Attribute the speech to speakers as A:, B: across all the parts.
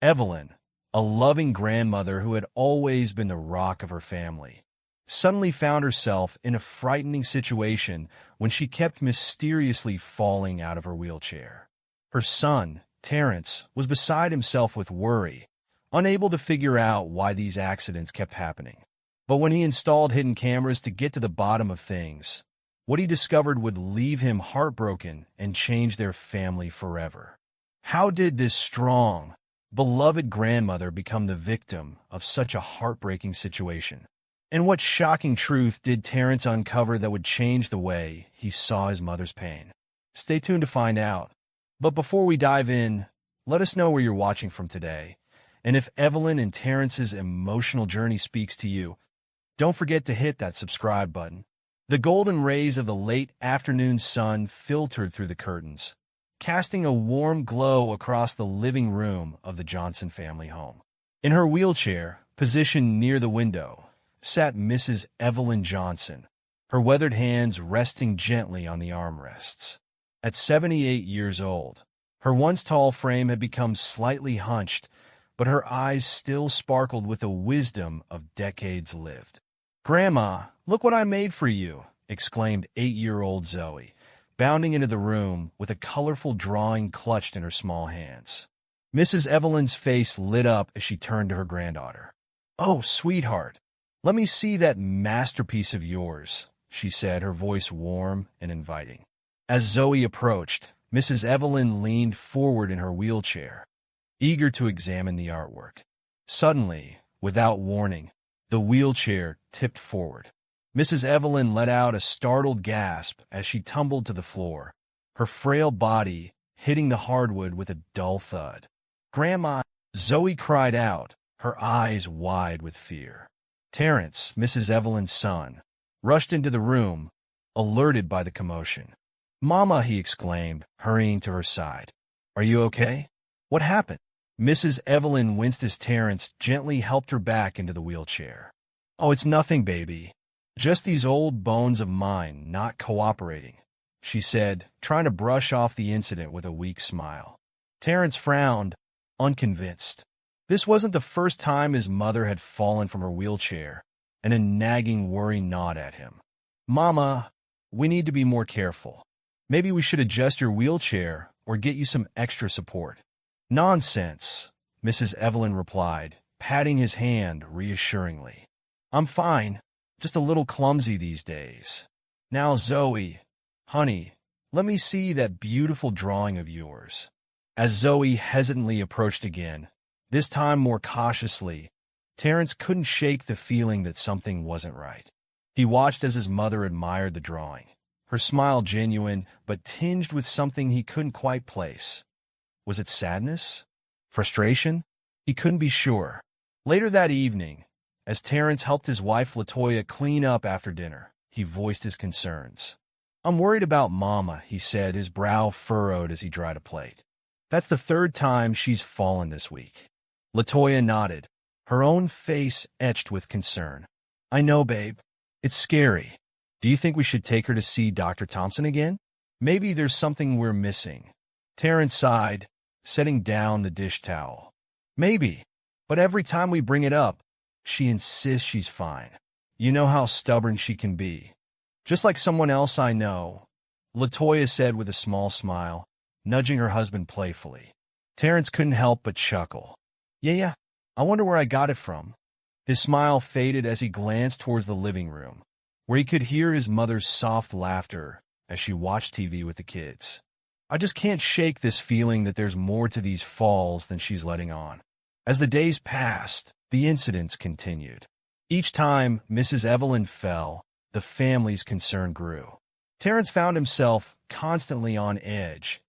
A: Evelyn, a loving grandmother who had always been the rock of her family, suddenly found herself in a frightening situation when she kept mysteriously falling out of her wheelchair. Her son, Terrence, was beside himself with worry, unable to figure out why these accidents kept happening. But when he installed hidden cameras to get to the bottom of things, what he discovered would leave him heartbroken and change their family forever. How did this strong, beloved grandmother become the victim of such a heartbreaking situation? And what shocking truth did Terrence uncover that would change the way he saw his mother's pain? Stay tuned to find out. But before we dive in, let us know where you're watching from today. And if Evelyn and Terrence's emotional journey speaks to you, don't forget to hit that subscribe button. The golden rays of the late afternoon sun filtered through the curtains, casting a warm glow across the living room of the Johnson family home. In her wheelchair, positioned near the window, sat Mrs. Evelyn Johnson, her weathered hands resting gently on the armrests. At 78 years old, her once tall frame had become slightly hunched, but her eyes still sparkled with the wisdom of decades lived. "Grandma, look what I made for you," exclaimed 8-year-old Zoe, bounding into the room with a colorful drawing clutched in her small hands. Mrs. Evelyn's face lit up as she turned to her granddaughter. "Oh, sweetheart, let me see that masterpiece of yours," she said, her voice warm and inviting. As Zoe approached, Mrs. Evelyn leaned forward in her wheelchair, eager to examine the artwork. Suddenly, without warning, the wheelchair tipped forward. Mrs. Evelyn let out a startled gasp as she tumbled to the floor, her frail body hitting the hardwood with a dull thud. "Grandma!" Zoe cried out, her eyes wide with fear. Terrence, Mrs. Evelyn's son, rushed into the room, alerted by the commotion. "Mama!" he exclaimed, hurrying to her side. "Are you okay? What happened?" Mrs. Evelyn winced as Terrence gently helped her back into the wheelchair. "Oh, it's nothing, baby. Just these old bones of mine not cooperating," she said, trying to brush off the incident with a weak smile. Terrence frowned, unconvinced. This wasn't the first time his mother had fallen from her wheelchair, and a nagging worry gnawed at him. "Mama, we need to be more careful. Maybe we should adjust your wheelchair or get you some extra support." "Nonsense," Mrs. Evelyn replied, patting his hand reassuringly. "I'm fine, just a little clumsy these days. Now, Zoe, honey, let me see that beautiful drawing of yours." As Zoe hesitantly approached again, this time more cautiously, Terrence couldn't shake the feeling that something wasn't right. He watched as his mother admired the drawing, her smile genuine but tinged with something he couldn't quite place. Was it sadness? Frustration? He couldn't be sure. Later that evening, as Terrence helped his wife LaToya clean up after dinner, he voiced his concerns. "I'm worried about Mama," he said, his brow furrowed as he dried a plate. "That's the third time she's fallen this week." LaToya nodded, her own face etched with concern. "I know, babe. It's scary. Do you think we should take her to see Dr. Thompson again? Maybe there's something we're missing." Terrence sighed, setting down the dish towel. "Maybe, but every time we bring it up, she insists she's fine. You know how stubborn she can be. Just like someone else I know," LaToya said with a small smile, nudging her husband playfully. Terrence couldn't help but chuckle. Yeah, I wonder where I got it from." His smile faded as he glanced towards the living room, where he could hear his mother's soft laughter as she watched TV with the kids. "I just can't shake this feeling that there's more to these falls than she's letting on." As the days passed, the incidents continued. Each time Mrs. Evelyn fell, the family's concern grew. Terrence found himself constantly on edge,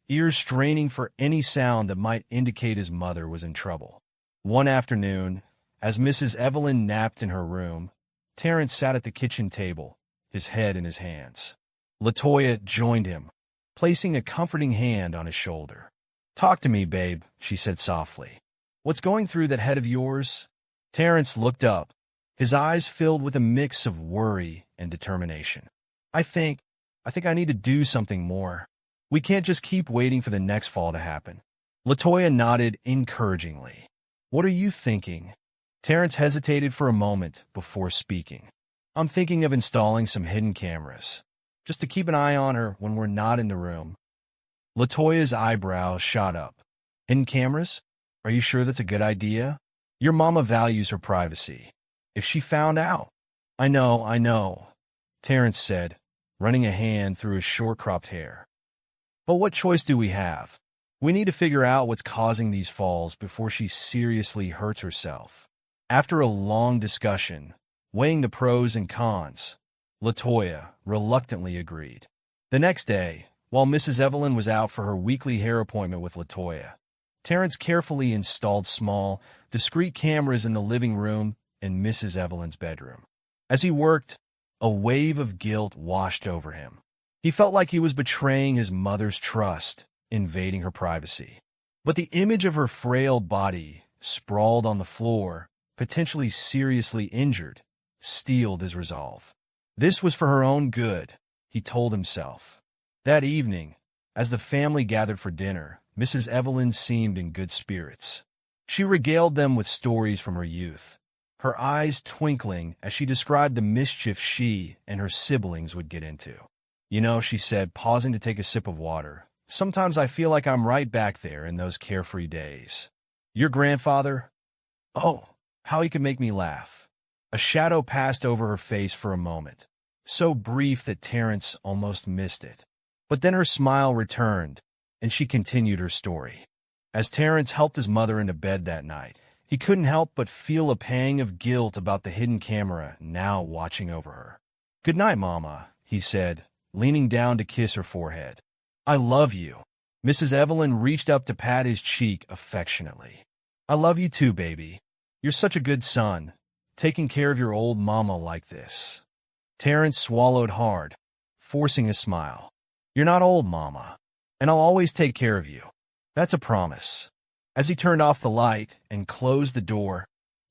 A: ears straining for any sound that might indicate his mother was in trouble. One afternoon, as Mrs. Evelyn napped in her room, Terrence sat at the kitchen table, his head in his hands. LaToya joined him, placing a comforting hand on his shoulder. "Talk to me, babe," she said softly. "What's going through that head of yours?" Terrence looked up, his eyes filled with a mix of worry and determination. I think I need to do something more. We can't just keep waiting for the next fall to happen." LaToya nodded encouragingly. What are you thinking? Terrence hesitated for a moment before speaking. I'm thinking of installing some hidden cameras, just to keep an eye on her when we're not in the room. LaToya's eyebrows shot up. Hidden cameras? Are you sure that's a good idea? Your mama values her privacy. If she found out. I know, Terrence said, running a hand through his short-cropped hair. But what choice do we have? We need to figure out what's causing these falls before she seriously hurts herself. After a long discussion, weighing the pros and cons, LaToya reluctantly agreed. The next day, while Mrs. Evelyn was out for her weekly hair appointment with LaToya, Terrence carefully installed small, discreet cameras in the living room and Mrs. Evelyn's bedroom. As he worked, a wave of guilt washed over him. He felt like he was betraying his mother's trust, invading her privacy. But the image of her frail body, sprawled on the floor, potentially seriously injured, steeled his resolve. This was for her own good, he told himself. That evening, as the family gathered for dinner, Mrs. Evelyn seemed in good spirits. She regaled them with stories from her youth, her eyes twinkling as she described the mischief she and her siblings would get into. You know, she said, pausing to take a sip of water, sometimes I feel like I'm right back there in those carefree days. Your grandfather? Oh, how he could make me laugh. A shadow passed over her face for a moment, so brief that Terrence almost missed it. But then her smile returned, and she continued her story. As Terrence helped his mother into bed that night, he couldn't help but feel a pang of guilt about the hidden camera now watching over her. "Good night, Mama," he said, leaning down to kiss her forehead. "I love you." Mrs. Evelyn reached up to pat his cheek affectionately. "I love you too, baby. You're such a good son, taking care of your old mama like this." Terrence swallowed hard, forcing a smile. "You're not old, Mama, and I'll always take care of you. That's a promise." As he turned off the light and closed the door,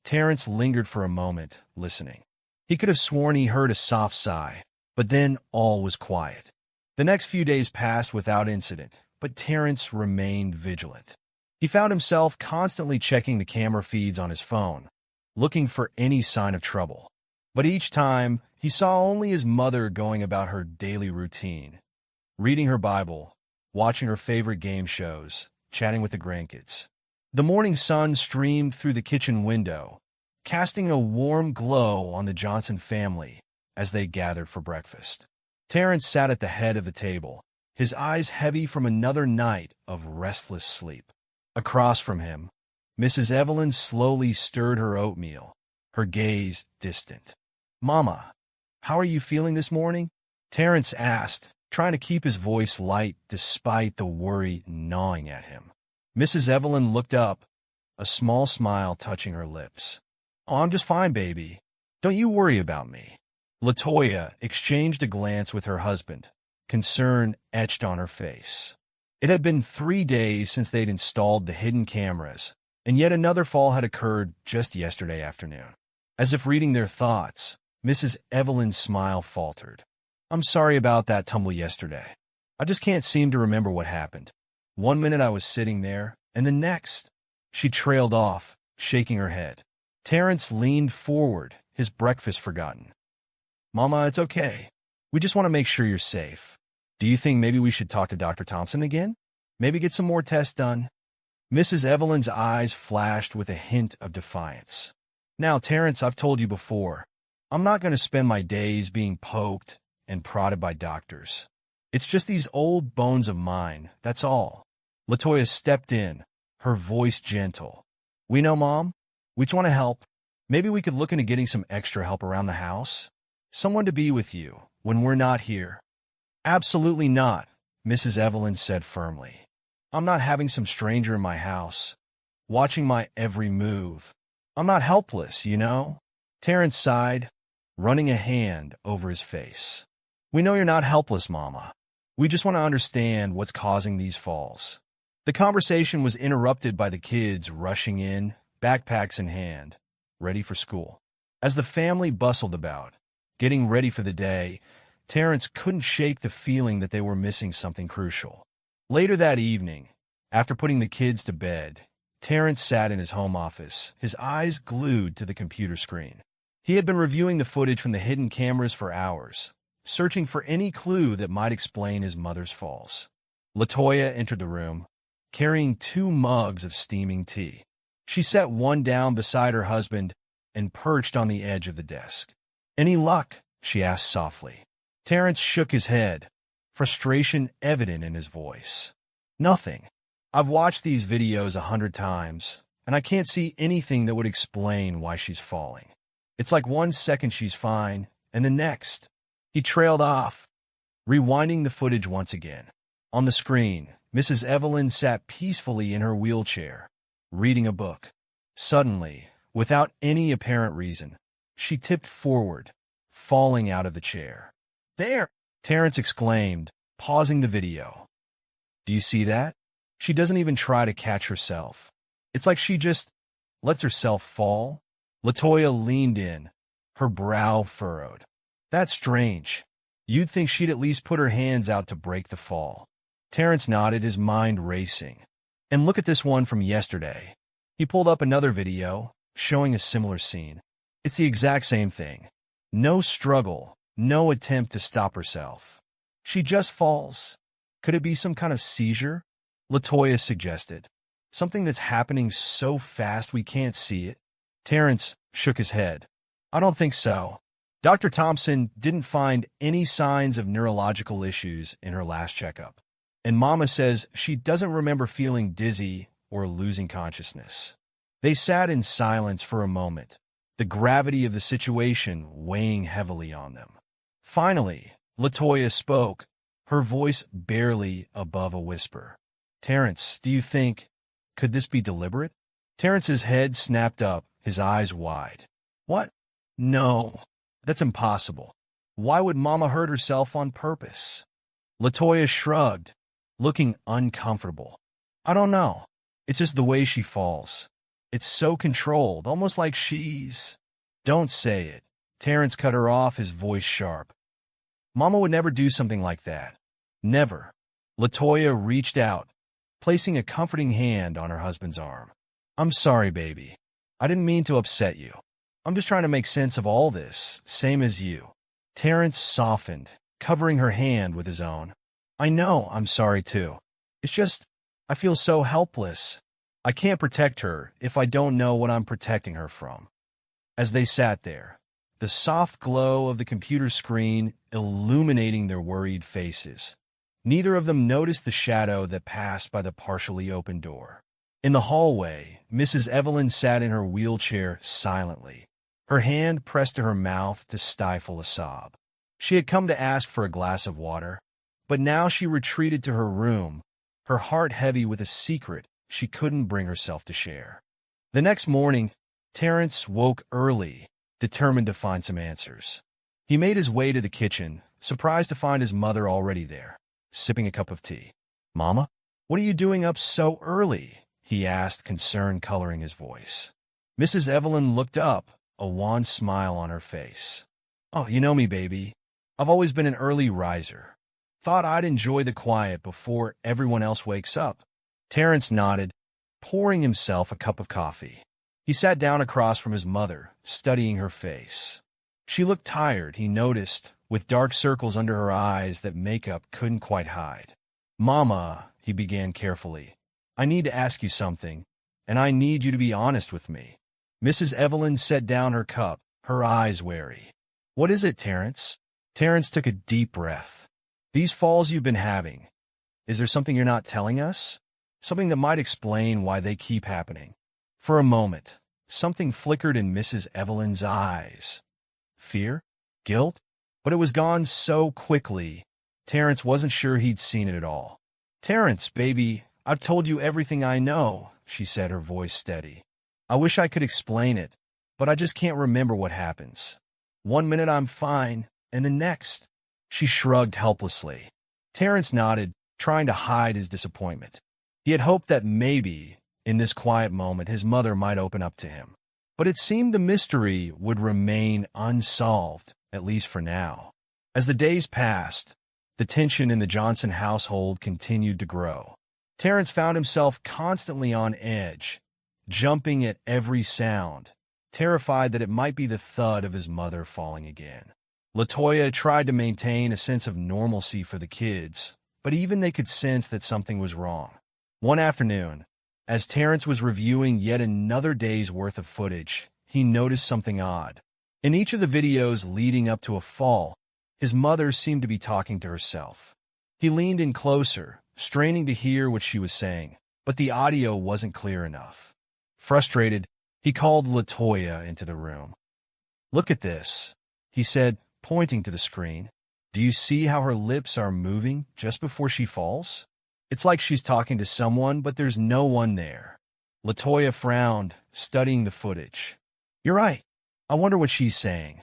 A: Terrence lingered for a moment, listening. He could have sworn he heard a soft sigh, but then all was quiet. The next few days passed without incident, but Terrence remained vigilant. He found himself constantly checking the camera feeds on his phone, looking for any sign of trouble. But each time, he saw only his mother going about her daily routine, reading her Bible, watching her favorite game shows, chatting with the grandkids. The morning sun streamed through the kitchen window, casting a warm glow on the Johnson family as they gathered for breakfast. Terrence sat at the head of the table, his eyes heavy from another night of restless sleep. Across from him, Mrs. Evelyn slowly stirred her oatmeal, her gaze distant. "Mama, how are you feeling this morning?" Terrence asked, trying to keep his voice light despite the worry gnawing at him. Mrs. Evelyn looked up, a small smile touching her lips. "Oh, I'm just fine, baby. Don't you worry about me." LaToya exchanged a glance with her husband, concern etched on her face. It had been 3 days since they'd installed the hidden cameras, and yet another fall had occurred just yesterday afternoon. As if reading their thoughts, Mrs. Evelyn's smile faltered. "I'm sorry about that tumble yesterday. I just can't seem to remember what happened. One minute I was sitting there, and the next." She trailed off, shaking her head. Terrence leaned forward, his breakfast forgotten. "Mama, it's okay. We just want to make sure you're safe. Do you think maybe we should talk to Dr. Thompson again? Maybe get some more tests done?" Mrs. Evelyn's eyes flashed with a hint of defiance. "Now, Terrence, I've told you before, I'm not going to spend my days being poked and prodded by doctors. It's just these old bones of mine, that's all." LaToya stepped in, her voice gentle. "We know, Mom. We just want to help. Maybe we could look into getting some extra help around the house. Someone to be with you when we're not here." "Absolutely not," Mrs. Evelyn said firmly. "I'm not having some stranger in my house, watching my every move. I'm not helpless, you know." Terrence sighed, running a hand over his face. "We know you're not helpless, Mama. We just want to understand what's causing these falls." The conversation was interrupted by the kids rushing in, backpacks in hand, ready for school. As the family bustled about, getting ready for the day, Terrence couldn't shake the feeling that they were missing something crucial. Later that evening, After putting the kids to bed, Terrence sat in his home office, his eyes glued to the computer screen. He had been reviewing the footage from the hidden cameras for hours, searching for any clue that might explain his mother's falls. LaToya entered the room, carrying 2 mugs of steaming tea. She set one down beside her husband and perched on the edge of the desk. "Any luck?" she asked softly. Terrence shook his head, frustration evident in his voice. "Nothing. I've watched these videos 100 times, and I can't see anything that would explain why she's falling. It's like one second she's fine, and the next." He trailed off, rewinding the footage once again. On the screen, Mrs. Evelyn sat peacefully in her wheelchair, reading a book. Suddenly, without any apparent reason, she tipped forward, falling out of the chair. "There!" Terrence exclaimed, pausing the video. "Do you see that? She doesn't even try to catch herself. It's like she just lets herself fall." LaToya leaned in, her brow furrowed. "That's strange. You'd think she'd at least put her hands out to break the fall." Terrence nodded, his mind racing. "And look at this one from yesterday." He pulled up another video, showing a similar scene. It's the exact same thing. No struggle, no attempt to stop herself. She just falls. Could it be some kind of seizure? LaToya suggested. Something that's happening so fast we can't see it? Terrence shook his head. "I don't think so. Dr. Thompson didn't find any signs of neurological issues in her last checkup. And Mama says she doesn't remember feeling dizzy or losing consciousness." They sat in silence for a moment, the gravity of the situation weighing heavily on them. Finally, LaToya spoke, her voice barely above a whisper. "Terrence, do you think, could this be deliberate?" Terrence's head snapped up, his eyes wide. "What? No, that's impossible. Why would Mama hurt herself on purpose?" LaToya shrugged, looking uncomfortable. "I don't know. It's just the way she falls. It's so controlled, almost like she's—" "Don't say it." Terrence cut her off, his voice sharp. "Mama would never do something like that. Never." LaToya reached out, placing a comforting hand on her husband's arm. "I'm sorry, baby. I didn't mean to upset you. I'm just trying to make sense of all this, same as you." Terrence softened, covering her hand with his own. "I know I'm sorry too. It's just, I feel so helpless. I can't protect her if I don't know what I'm protecting her from." As they sat there, the soft glow of the computer screen illuminating their worried faces, neither of them noticed the shadow that passed by the partially open door. In the hallway, Mrs. Evelyn sat in her wheelchair silently, her hand pressed to her mouth to stifle a sob. She had come to ask for a glass of water, but now she retreated to her room, her heart heavy with a secret she couldn't bring herself to share. The next morning, Terrence woke early, determined to find some answers. He made his way to the kitchen, surprised to find his mother already there, sipping a cup of tea. "Mama, what are you doing up so early?" he asked, concern coloring his voice. Mrs. Evelyn looked up, a wan smile on her face. "Oh, you know me, baby. I've always been an early riser. Thought I'd enjoy the quiet before everyone else wakes up." Terrence nodded, pouring himself a cup of coffee. He sat down across from his mother, studying her face. She looked tired, he noticed, with dark circles under her eyes that makeup couldn't quite hide. "Mama," he began carefully, "I need to ask you something, and I need you to be honest with me." Mrs. Evelyn set down her cup, her eyes wary. "What is it, Terrence?" Terrence took a deep breath. "These falls you've been having, is there something you're not telling us? Something that might explain why they keep happening?" For a moment, something flickered in Mrs. Evelyn's eyes. Fear? Guilt? But it was gone so quickly, Terrence wasn't sure he'd seen it at all. "Terrence, baby, I've told you everything I know," she said, her voice steady. "I wish I could explain it, but I just can't remember what happens. One minute I'm fine, and the next—" She shrugged helplessly. Terrence nodded, trying to hide his disappointment. He had hoped that maybe, in this quiet moment, his mother might open up to him. But it seemed the mystery would remain unsolved, at least for now. As the days passed, the tension in the Johnson household continued to grow. Terrence found himself constantly on edge, jumping at every sound, terrified that it might be the thud of his mother falling again. LaToya tried to maintain a sense of normalcy for the kids, but even they could sense that something was wrong. One afternoon, as Terrence was reviewing yet another day's worth of footage, he noticed something odd. In each of the videos leading up to a fall, his mother seemed to be talking to herself. He leaned in closer, straining to hear what she was saying, but the audio wasn't clear enough. Frustrated, he called LaToya into the room. "Look at this," he said, pointing to the screen. "Do you see how her lips are moving just before she falls? It's like she's talking to someone, but there's no one there." LaToya frowned, studying the footage. "You're right. I wonder what she's saying."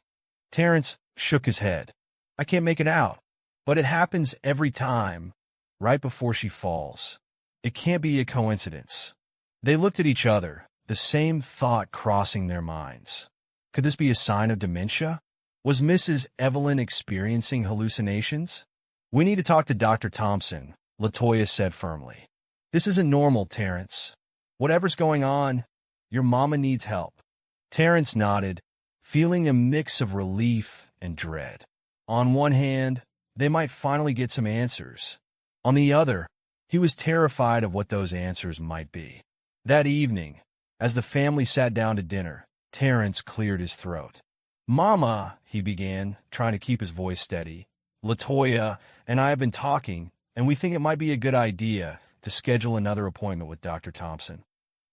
A: Terrence shook his head. "I can't make it out, but it happens every time, right before she falls. It can't be a coincidence." They looked at each other, the same thought crossing their minds. Could this be a sign of dementia? Was Mrs. Evelyn experiencing hallucinations? "We need to talk to Dr. Thompson," LaToya said firmly. "This isn't normal, Terrence. Whatever's going on, your mama needs help." Terrence nodded, feeling a mix of relief and dread. On one hand, they might finally get some answers. On the other, he was terrified of what those answers might be. That evening, as the family sat down to dinner, Terrence cleared his throat. "Mama," he began, trying to keep his voice steady, "LaToya and I have been talking, and we think it might be a good idea to schedule another appointment with Dr. Thompson."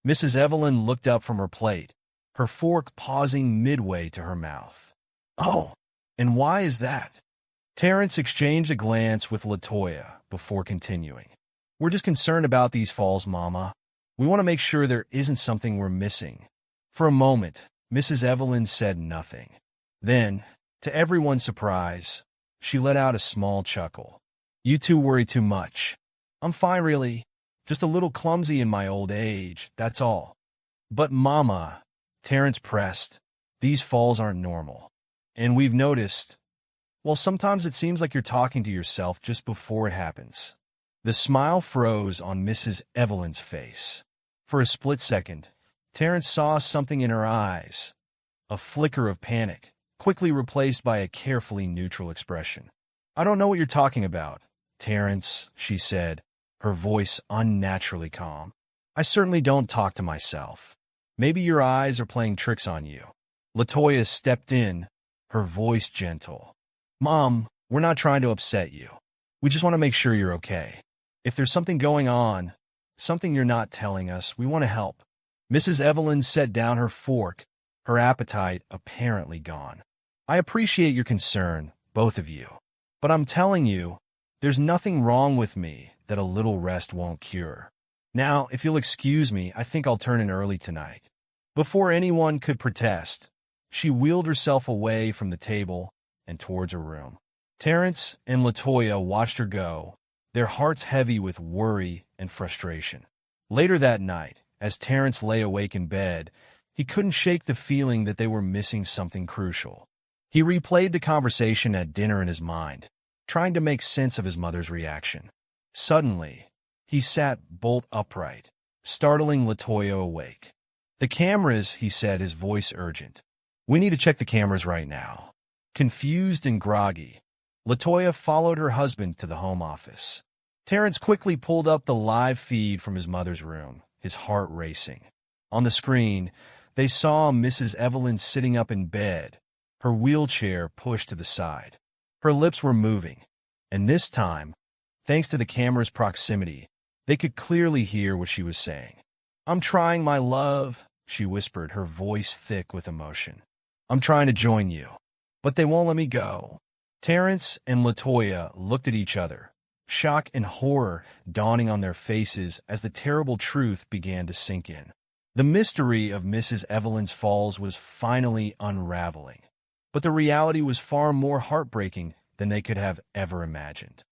A: Mrs. Evelyn looked up from her plate, her fork pausing midway to her mouth. "Oh, and why is that?" Terrence exchanged a glance with LaToya before continuing. "We're just concerned about these falls, Mama. We want to make sure there isn't something we're missing." For a moment, Mrs. Evelyn said nothing. Then, to everyone's surprise, she let out a small chuckle. "You two worry too much. I'm fine, really. Just a little clumsy in my old age, that's all." "But Mama," Terrence pressed, "these falls aren't normal. And we've noticed, well, sometimes it seems like you're talking to yourself just before it happens." The smile froze on Mrs. Evelyn's face. For a split second, Terrence saw something in her eyes, a flicker of panic, quickly replaced by a carefully neutral expression. "I don't know what you're talking about, Terrence," she said, her voice unnaturally calm. "I certainly don't talk to myself. Maybe your eyes are playing tricks on you." LaToya stepped in, her voice gentle. "Mom, we're not trying to upset you. We just want to make sure you're okay. If there's something going on, something you're not telling us, we want to help." Mrs. Evelyn set down her fork, her appetite apparently gone. "I appreciate your concern, both of you. But I'm telling you, there's nothing wrong with me that a little rest won't cure. Now, if you'll excuse me, I think I'll turn in early tonight." Before anyone could protest, she wheeled herself away from the table and towards her room. Terrence and LaToya watched her go, their hearts heavy with worry and frustration. Later that night, as Terrence lay awake in bed, he couldn't shake the feeling that they were missing something crucial. He replayed the conversation at dinner in his mind, trying to make sense of his mother's reaction. Suddenly, he sat bolt upright, startling LaToya awake. "The cameras," he said, his voice urgent. "We need to check the cameras right now." Confused and groggy, LaToya followed her husband to the home office. Terrence quickly pulled up the live feed from his mother's room, his heart racing. On the screen, they saw Mrs. Evelyn sitting up in bed, her wheelchair pushed to the side. Her lips were moving, and this time, thanks to the camera's proximity, they could clearly hear what she was saying. "I'm trying, my love," she whispered, her voice thick with emotion. "I'm trying to join you, but they won't let me go." Terrence and LaToya looked at each other, shock and horror dawning on their faces as the terrible truth began to sink in. The mystery of Mrs. Evelyn's falls was finally unraveling, but the reality was far more heartbreaking than they could have ever imagined.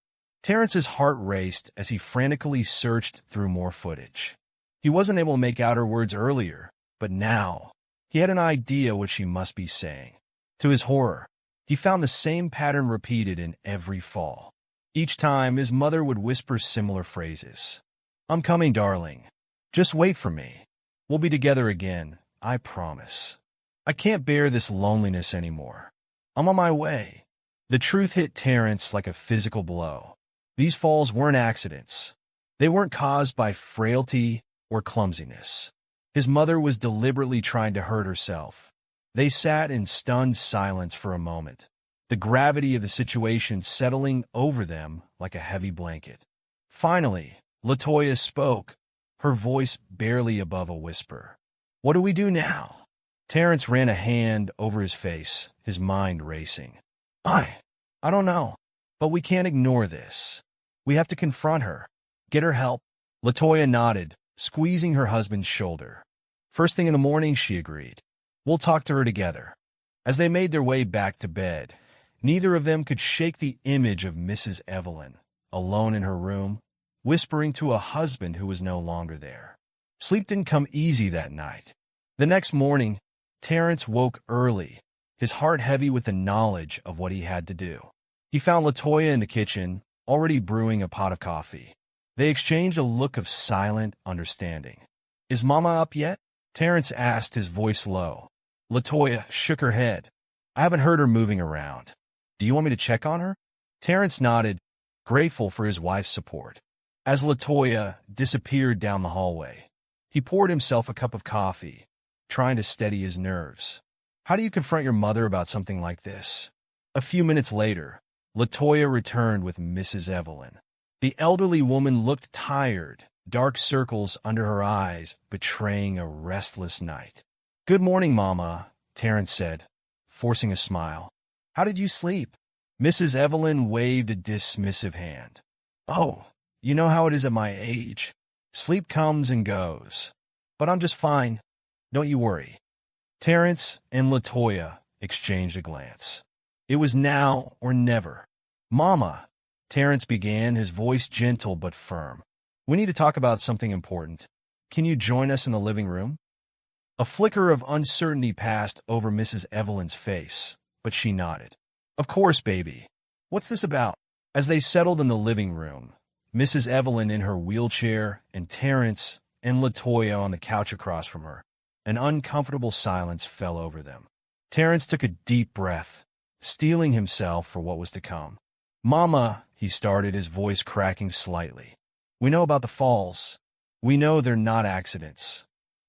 A: Terrence's heart raced as he frantically searched through more footage. He wasn't able to make out her words earlier, but now he had an idea what she must be saying. To his horror, he found the same pattern repeated in every fall. Each time, his mother would whisper similar phrases. I'm coming, darling. Just wait for me. We'll be together again, I promise. I can't bear this loneliness anymore. I'm on my way. The truth hit Terrence like a physical blow. These falls weren't accidents. They weren't caused by frailty or clumsiness. His mother was deliberately trying to hurt herself. They sat in stunned silence for a moment, the gravity of the situation settling over them like a heavy blanket. Finally, Latoya spoke, her voice barely above a whisper. What do we do now? Terrence ran a hand over his face, his mind racing. I don't know, but we can't ignore this. We have to confront her. Get her help. Latoya nodded, squeezing her husband's shoulder. First thing in the morning, she agreed. We'll talk to her together. As they made their way back to bed, neither of them could shake the image of Mrs. Evelyn, alone in her room, whispering to a husband who was no longer there. Sleep didn't come easy that night. The next morning, Terrence woke early, his heart heavy with the knowledge of what he had to do. He found Latoya in the kitchen, already brewing a pot of coffee. They exchanged a look of silent understanding. Is Mama up yet? Terrence asked, his voice low. Latoya shook her head. I haven't heard her moving around. Do you want me to check on her? Terrence nodded, grateful for his wife's support. As Latoya disappeared down the hallway, he poured himself a cup of coffee, trying to steady his nerves. How do you confront your mother about something like this? A few minutes later, Latoya returned with Mrs. Evelyn. The elderly woman looked tired, dark circles under her eyes betraying a restless night. Good morning, Mama, Terrence said, forcing a smile. How did you sleep? Mrs. Evelyn waved a dismissive hand. Oh, you know how it is at my age. Sleep comes and goes. But I'm just fine. Don't you worry. Terrence and Latoya exchanged a glance. It was now or never. Mama, Terrence began, his voice gentle but firm. We need to talk about something important. Can you join us in the living room? A flicker of uncertainty passed over Mrs. Evelyn's face, but she nodded. Of course, baby. What's this about? As they settled in the living room, Mrs. Evelyn in her wheelchair and Terrence and Latoya on the couch across from her, an uncomfortable silence fell over them. Terrence took a deep breath, steeling himself for what was to come. Mama, he started, his voice cracking slightly. We know about the falls. We know they're not accidents.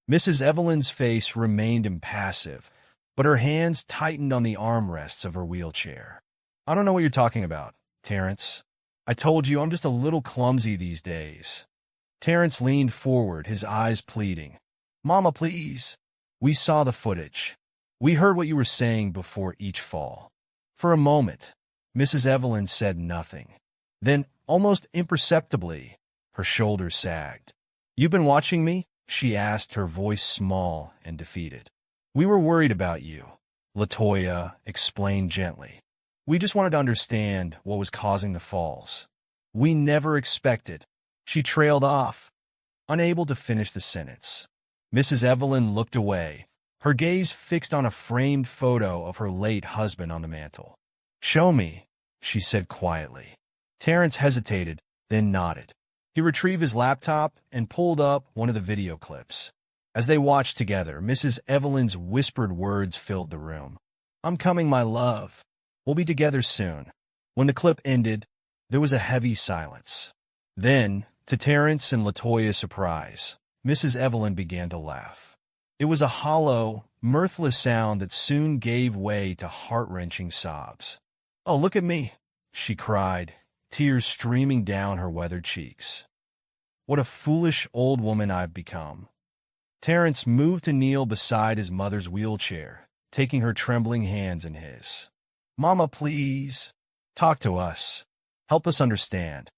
A: Mrs. Evelyn's face remained impassive, but her hands tightened on the armrests of her wheelchair. I don't know what you're talking about, Terrence. I told you I'm just a little clumsy these days. Terrence leaned forward, his eyes pleading. Mama, please. We saw the footage. We heard what you were saying before each fall. For a moment, Mrs. Evelyn said nothing. Then, almost imperceptibly, her shoulders sagged. You've been watching me? She asked, her voice small and defeated. We were worried about you, Latoya explained gently. We just wanted to understand what was causing the falls. We never expected. She trailed off, unable to finish the sentence. Mrs. Evelyn looked away, her gaze fixed on a framed photo of her late husband on the mantel. Show me, she said quietly. Terrence hesitated, then nodded. He retrieved his laptop and pulled up one of the video clips. As they watched together, Mrs. Evelyn's whispered words filled the room. I'm coming, my love. We'll be together soon. When the clip ended, there was a heavy silence. Then, to Terrence and Latoya's surprise, Mrs. Evelyn began to laugh. It was a hollow, mirthless sound that soon gave way to heart-wrenching sobs. Oh, look at me, she cried, tears streaming down her weathered cheeks. What a foolish old woman I've become. Terrence moved to kneel beside his mother's wheelchair, taking her trembling hands in his. Mama, please. Talk to us. Help us understand.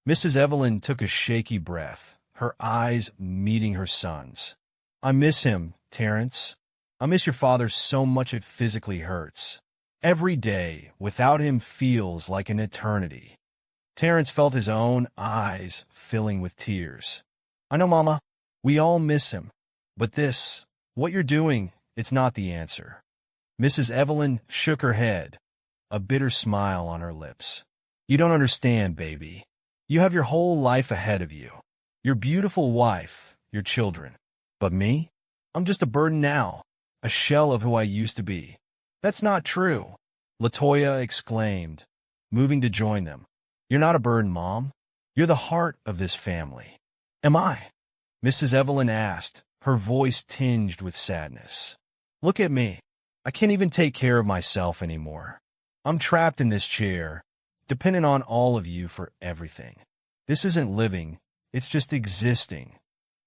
A: Mrs. Evelyn took a shaky breath, her eyes meeting her son's. I miss him, Terrence. I miss your father so much it physically hurts. Every day without him feels like an eternity. Terrence felt his own eyes filling with tears. I know, Mama. We all miss him. But this, what you're doing, it's not the answer. Mrs. Evelyn shook her head, a bitter smile on her lips. You don't understand, baby. You have your whole life ahead of you. your beautiful wife, your children. But me? I'm just a burden now, a shell of who I used to be. That's not true, Latoya exclaimed, moving to join them. You're not a burden, Mom. You're the heart of this family. Am I? Mrs. Evelyn asked, her voice tinged with sadness. Look at me. I can't even take care of myself anymore. I'm trapped in this chair, dependent on all of you for everything. This isn't living, it's just existing.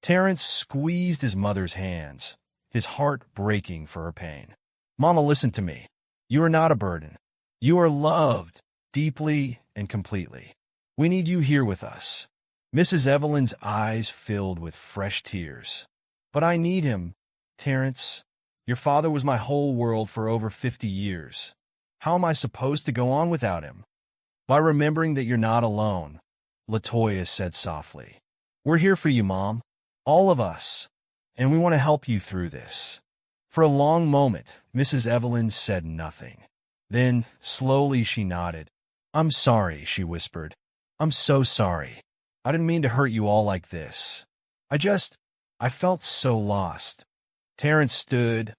A: Terrence squeezed his mother's hands, his heart breaking for her pain. Mama, listen to me. You are not a burden. You are loved, deeply and completely. We need you here with us. Mrs. Evelyn's eyes filled with fresh tears. But I need him, Terrence. Your father was my whole world for over 50 years. How am I supposed to go on without him? By remembering that you're not alone, Latoya said softly. We're here for you, Mom. All of us. And we want to help you through this. For a long moment, Mrs. Evelyn said nothing. Then, slowly, she nodded. I'm sorry, she whispered. I'm so sorry. I didn't mean to hurt you all like this. I felt so lost. Terrence stood,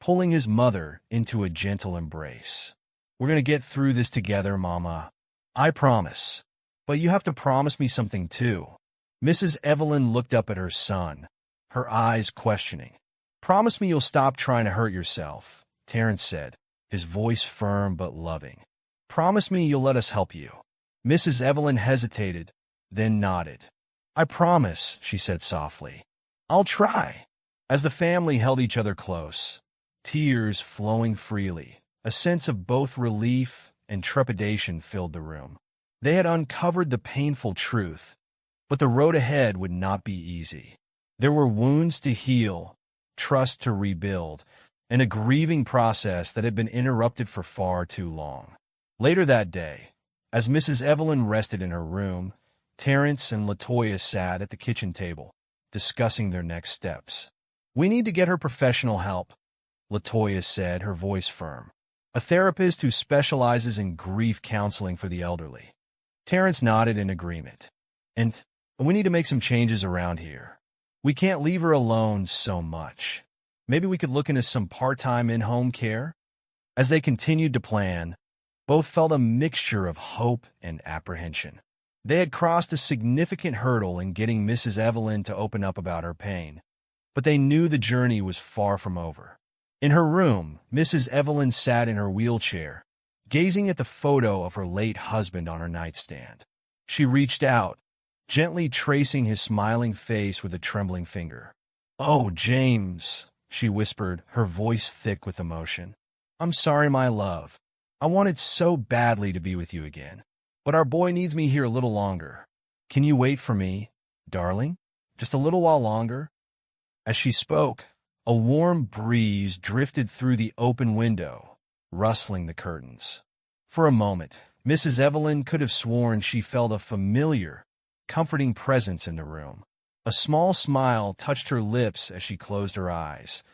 A: pulling his mother into a gentle embrace. We're going to get through this together, Mama. I promise. But you have to promise me something too. Mrs. Evelyn looked up at her son, her eyes questioning. Promise me you'll stop trying to hurt yourself, Terrence said, his voice firm but loving. Promise me you'll let us help you. Mrs. Evelyn hesitated, then nodded. I promise, she said softly. I'll try. As the family held each other close, tears flowing freely, a sense of both relief and trepidation filled the room. They had uncovered the painful truth, but the road ahead would not be easy. There were wounds to heal, trust to rebuild, and a grieving process that had been interrupted for far too long. Later that day, as Mrs. Evelyn rested in her room, Terrence and Latoya sat at the kitchen table, discussing their next steps. We need to get her professional help, Latoya said, her voice firm. A therapist who specializes in grief counseling for the elderly. Terrence nodded in agreement. And we need to make some changes around here. We can't leave her alone so much. Maybe we could look into some part-time in-home care? As they continued to plan, both felt a mixture of hope and apprehension. They had crossed a significant hurdle in getting Mrs. Evelyn to open up about her pain, but they knew the journey was far from over. In her room, Mrs. Evelyn sat in her wheelchair, gazing at the photo of her late husband on her nightstand. She reached out, gently tracing his smiling face with a trembling finger. "Oh, James," she whispered, her voice thick with emotion. "I'm sorry, my love. I wanted so badly to be with you again. But our boy needs me here a little longer. Can you wait for me, darling? Just a little while longer?" As she spoke, a warm breeze drifted through the open window, rustling the curtains. For a moment, Mrs. Evelyn could have sworn she felt a familiar, comforting presence in the room. A small smile touched her lips as she closed her eyes,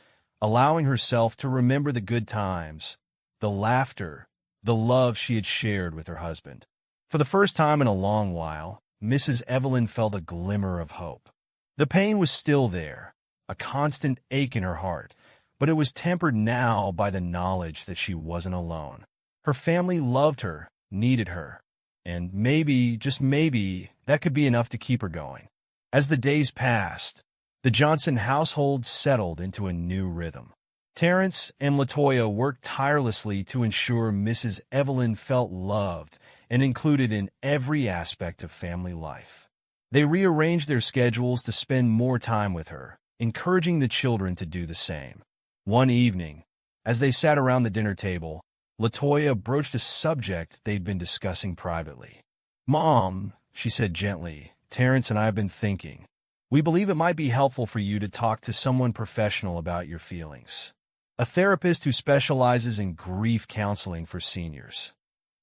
A: allowing herself to remember the good times, the laughter, the love she had shared with her husband. For the first time in a long while, Mrs. Evelyn felt a glimmer of hope. The pain was still there, a constant ache in her heart, but it was tempered now by the knowledge that she wasn't alone. Her family loved her, needed her, and maybe, just maybe, that could be enough to keep her going. As the days passed, the Johnson household settled into a new rhythm. Terrence and Latoya worked tirelessly to ensure Mrs. Evelyn felt loved and included in every aspect of family life. They rearranged their schedules to spend more time with her, encouraging the children to do the same. One evening, as they sat around the dinner table, Latoya broached a subject they'd been discussing privately. "Mom," she said gently, "Terrence and I have been thinking. We believe it might be helpful for you to talk to someone professional about your feelings. A therapist who specializes in grief counseling for seniors."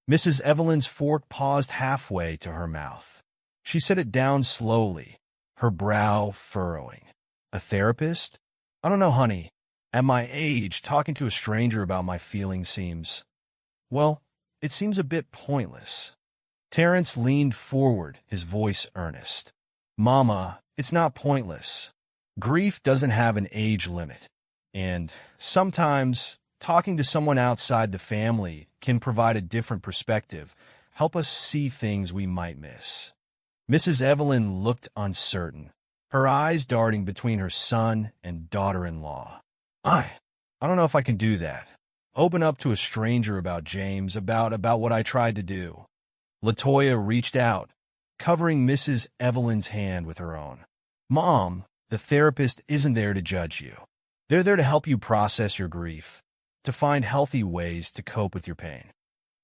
A: Mrs. Evelyn's fork paused halfway to her mouth. She set it down slowly, her brow furrowing. "A therapist? I don't know, honey. At my age, talking to a stranger about my feelings seems, well, it seems a bit pointless." Terrence leaned forward, his voice earnest. "Mama, It's not pointless. Grief doesn't have an age limit. And sometimes talking to someone outside the family can provide a different perspective, help us see things we might miss. Mrs. Evelyn looked uncertain, her eyes darting between her son and daughter-in-law. I don't know if I can do that. Open up to a stranger about James, about what I tried to do. Latoya reached out, covering Mrs. Evelyn's hand with her own. Mom, the therapist isn't there to judge you. They're there to help you process your grief, to find healthy ways to cope with your pain.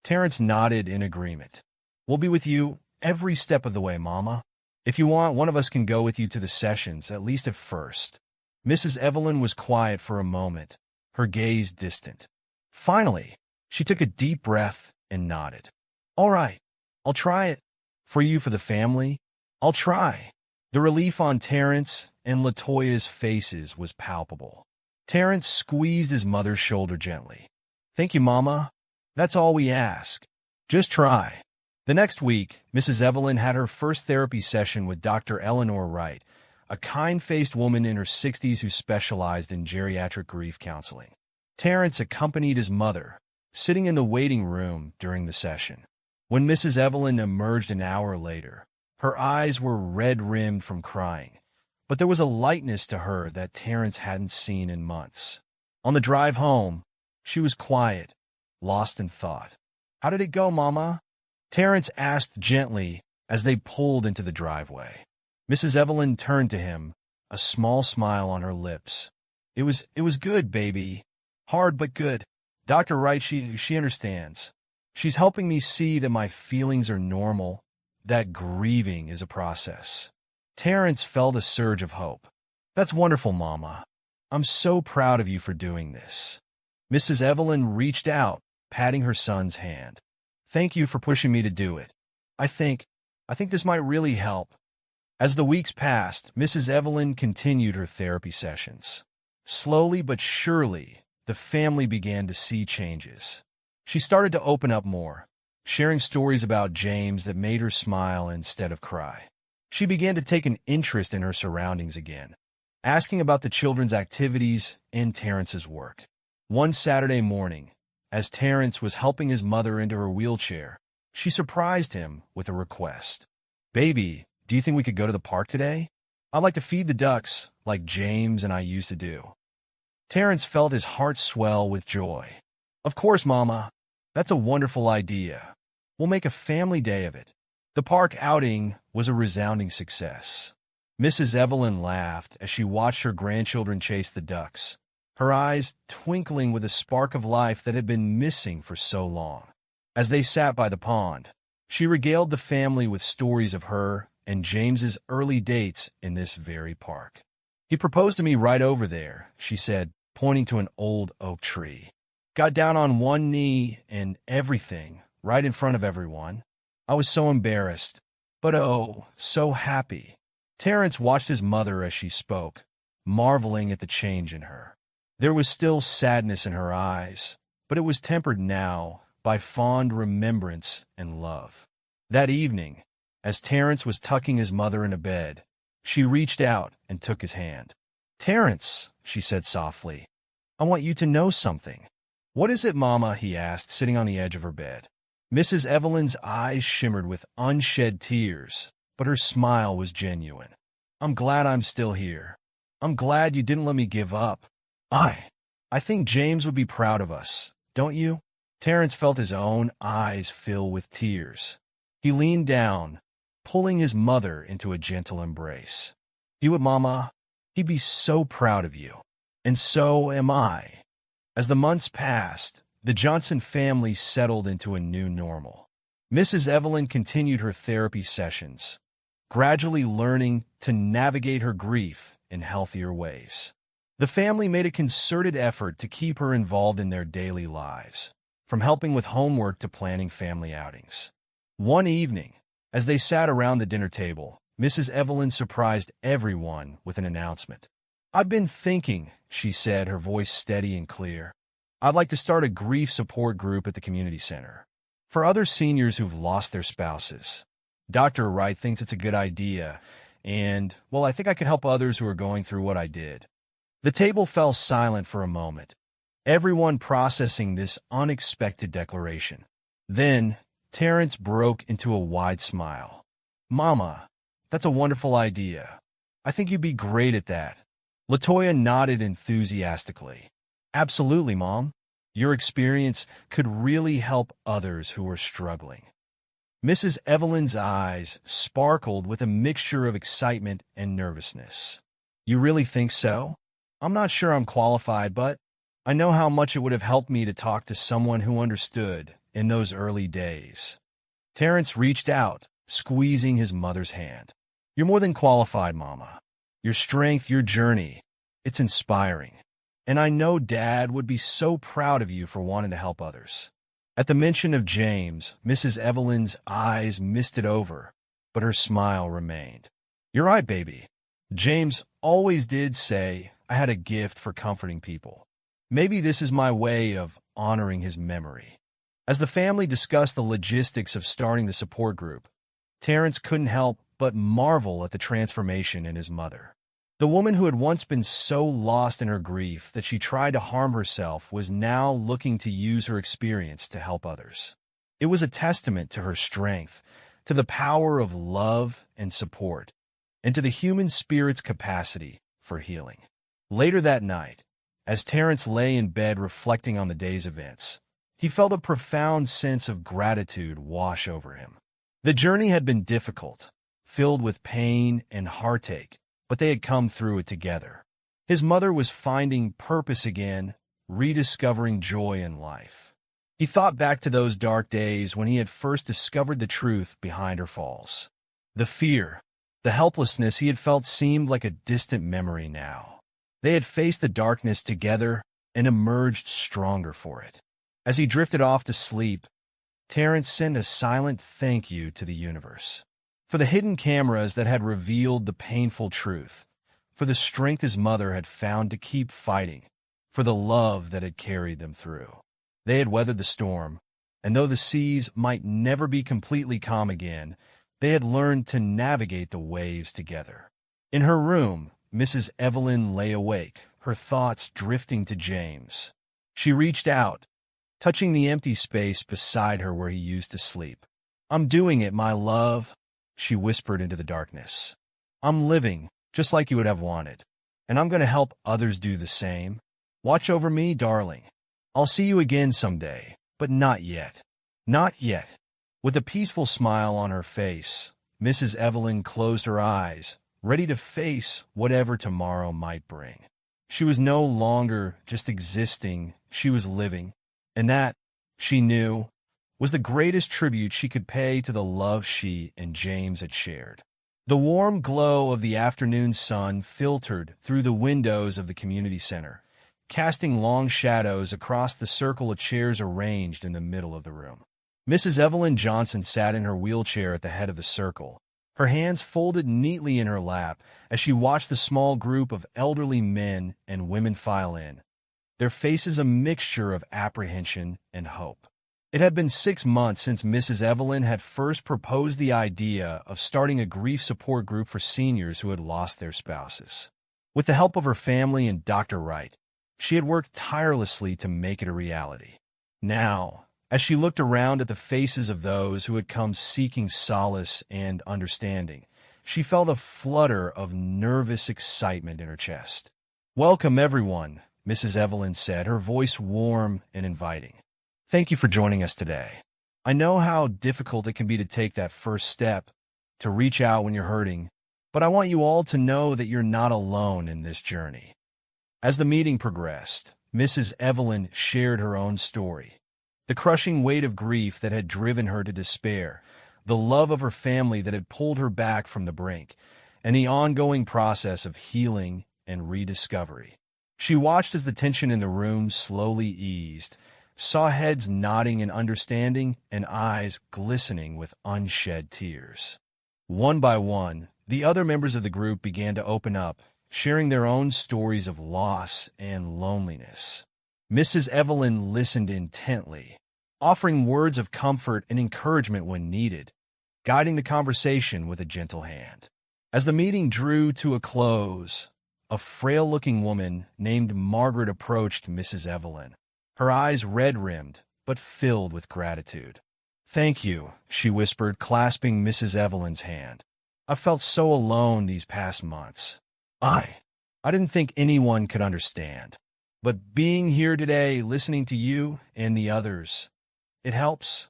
A: Terrence nodded in agreement. We'll be with you every step of the way, Mama. If you want, one of us can go with you to the sessions, at least at first. Mrs. Evelyn was quiet for a moment, her gaze distant. Finally, she took a deep breath and nodded. All right, I'll try it. For you, for the family, I'll try. The relief on Terrence and Latoya's faces was palpable. Terrence squeezed his mother's shoulder gently. Thank you, Mama. That's all we ask. Just try. The next week, Mrs. Evelyn had her first therapy session with Dr. Eleanor Wright, a kind-faced woman in her 60s who specialized in geriatric grief counseling. Terrence accompanied his mother, sitting in the waiting room during the session. When Mrs. Evelyn emerged an hour later, her eyes were red-rimmed from crying, but there was a lightness to her that Terrence hadn't seen in months. On the drive home, she was quiet, lost in thought. How did it go, Mama? Terrence asked gently as they pulled into the driveway. Mrs. Evelyn turned to him, a small smile on her lips. It was good, baby. Hard but good. Dr. Wright, she understands. She's helping me see that my feelings are normal, that grieving is a process. Terrence felt a surge of hope. That's wonderful, Mama. I'm so proud of you for doing this. Mrs. Evelyn reached out, patting her son's hand. Thank you for pushing me to do it. I think this might really help. As the weeks passed, Mrs. Evelyn continued her therapy sessions. Slowly but surely, the family began to see changes. She started to open up more, sharing stories about James that made her smile instead of cry. She began to take an interest in her surroundings again, asking about the children's activities and Terrence's work. One Saturday morning, as Terrence was helping his mother into her wheelchair, she surprised him with a request. Baby, do you think we could go to the park today? I'd like to feed the ducks like James and I used to do. Terrence felt his heart swell with joy. Of course, Mama. That's a wonderful idea. We'll make a family day of it. The park outing was a resounding success. Mrs. Evelyn laughed as she watched her grandchildren chase the ducks, her eyes twinkling with a spark of life that had been missing for so long. As they sat by the pond, she regaled the family with stories of her and James's early dates in this very park. He proposed to me right over there, she said, pointing to an old oak tree. Got down on one knee and everything, right in front of everyone. I was so embarrassed, but oh, so happy. Terrence watched his mother as she spoke, marveling at the change in her. There was still sadness in her eyes, but it was tempered now by fond remembrance and love. That evening, as Terrence was tucking his mother into bed, she reached out and took his hand. Terrence, she said softly, I want you to know something. What is it, Mama? He asked, sitting on the edge of her bed. Mrs. Evelyn's eyes shimmered with unshed tears, but her smile was genuine. I'm glad I'm still here. I'm glad you didn't let me give up. I think James would be proud of us, don't you? Terrence felt his own eyes fill with tears. He leaned down, pulling his mother into a gentle embrace. You would, Mama? He'd be so proud of you. And so am I. As the months passed, the Johnson family settled into a new normal. Mrs. Evelyn continued her therapy sessions, gradually learning to navigate her grief in healthier ways. The family made a concerted effort to keep her involved in their daily lives, from helping with homework to planning family outings. One evening, as they sat around the dinner table, Mrs. Evelyn surprised everyone with an announcement. I've been thinking, she said, her voice steady and clear. I'd like to start a grief support group at the community center for other seniors who've lost their spouses. Dr. Wright thinks it's a good idea, and, well, I think I could help others who are going through what I did." The table fell silent for a moment, everyone processing this unexpected declaration. Then, Terrence broke into a wide smile. "Mama, that's a wonderful idea. I think you'd be great at that." Latoya nodded enthusiastically. "Absolutely, Mom. Your experience could really help others who are struggling." Mrs. Evelyn's eyes sparkled with a mixture of excitement and nervousness. "You really think so? I'm not sure I'm qualified, but I know how much it would have helped me to talk to someone who understood in those early days." Terrence reached out, squeezing his mother's hand. "You're more than qualified, Mama. Your strength, your journey, it's inspiring. And I know Dad would be so proud of you for wanting to help others." At the mention of James, Mrs. Evelyn's eyes misted over, but her smile remained. "You're right, baby. James always did say I had a gift for comforting people. Maybe this is my way of honoring his memory." As the family discussed the logistics of starting the support group, Terrence couldn't help but marvel at the transformation in his mother. The woman who had once been so lost in her grief that she tried to harm herself was now looking to use her experience to help others. It was a testament to her strength, to the power of love and support, and to the human spirit's capacity for healing. Later that night, as Terrence lay in bed reflecting on the day's events, he felt a profound sense of gratitude wash over him. The journey had been difficult, filled with pain and heartache, but they had come through it together. His mother was finding purpose again, rediscovering joy in life. He thought back to those dark days when he had first discovered the truth behind her falls. The fear, the helplessness he had felt seemed like a distant memory now. They had faced the darkness together and emerged stronger for it. As he drifted off to sleep, Terrence sent a silent thank you to the universe. For the hidden cameras that had revealed the painful truth, for the strength his mother had found to keep fighting, for the love that had carried them through. They had weathered the storm, and though the seas might never be completely calm again, they had learned to navigate the waves together. In her room, Mrs. Evelyn lay awake, her thoughts drifting to James. She reached out, touching the empty space beside her where he used to sleep. "I'm doing it, my love," she whispered into the darkness. "I'm living, just like you would have wanted. And I'm going to help others do the same. Watch over me, darling. I'll see you again someday, but not yet. Not yet." With a peaceful smile on her face, Mrs. Evelyn closed her eyes, ready to face whatever tomorrow might bring. She was no longer just existing, she was living. And that, she knew, was the greatest tribute she could pay to the love she and James had shared. The warm glow of the afternoon sun filtered through the windows of the community center, casting long shadows across the circle of chairs arranged in the middle of the room. Mrs. Evelyn Johnson sat in her wheelchair at the head of the circle, her hands folded neatly in her lap as she watched the small group of elderly men and women file in, their faces a mixture of apprehension and hope. It had been 6 months since Mrs. Evelyn had first proposed the idea of starting a grief support group for seniors who had lost their spouses. With the help of her family and Dr. Wright, she had worked tirelessly to make it a reality. Now, as she looked around at the faces of those who had come seeking solace and understanding, she felt a flutter of nervous excitement in her chest. "Welcome, everyone," Mrs. Evelyn said, her voice warm and inviting. "Thank you for joining us today. I know how difficult it can be to take that first step, to reach out when you're hurting, but I want you all to know that you're not alone in this journey." As the meeting progressed, Mrs. Evelyn shared her own story. The crushing weight of grief that had driven her to despair, the love of her family that had pulled her back from the brink, and the ongoing process of healing and rediscovery. She watched as the tension in the room slowly eased, saw heads nodding in understanding and eyes glistening with unshed tears. One by one, the other members of the group began to open up, sharing their own stories of loss and loneliness. Mrs. Evelyn listened intently, offering words of comfort and encouragement when needed, guiding the conversation with a gentle hand. As the meeting drew to a close, a frail-looking woman named Margaret approached Mrs. Evelyn, her eyes red-rimmed but filled with gratitude. "Thank you," she whispered, clasping Mrs. Evelyn's hand. "I felt so alone these past months. I didn't think anyone could understand. But being here today, listening to you and the others, it helps."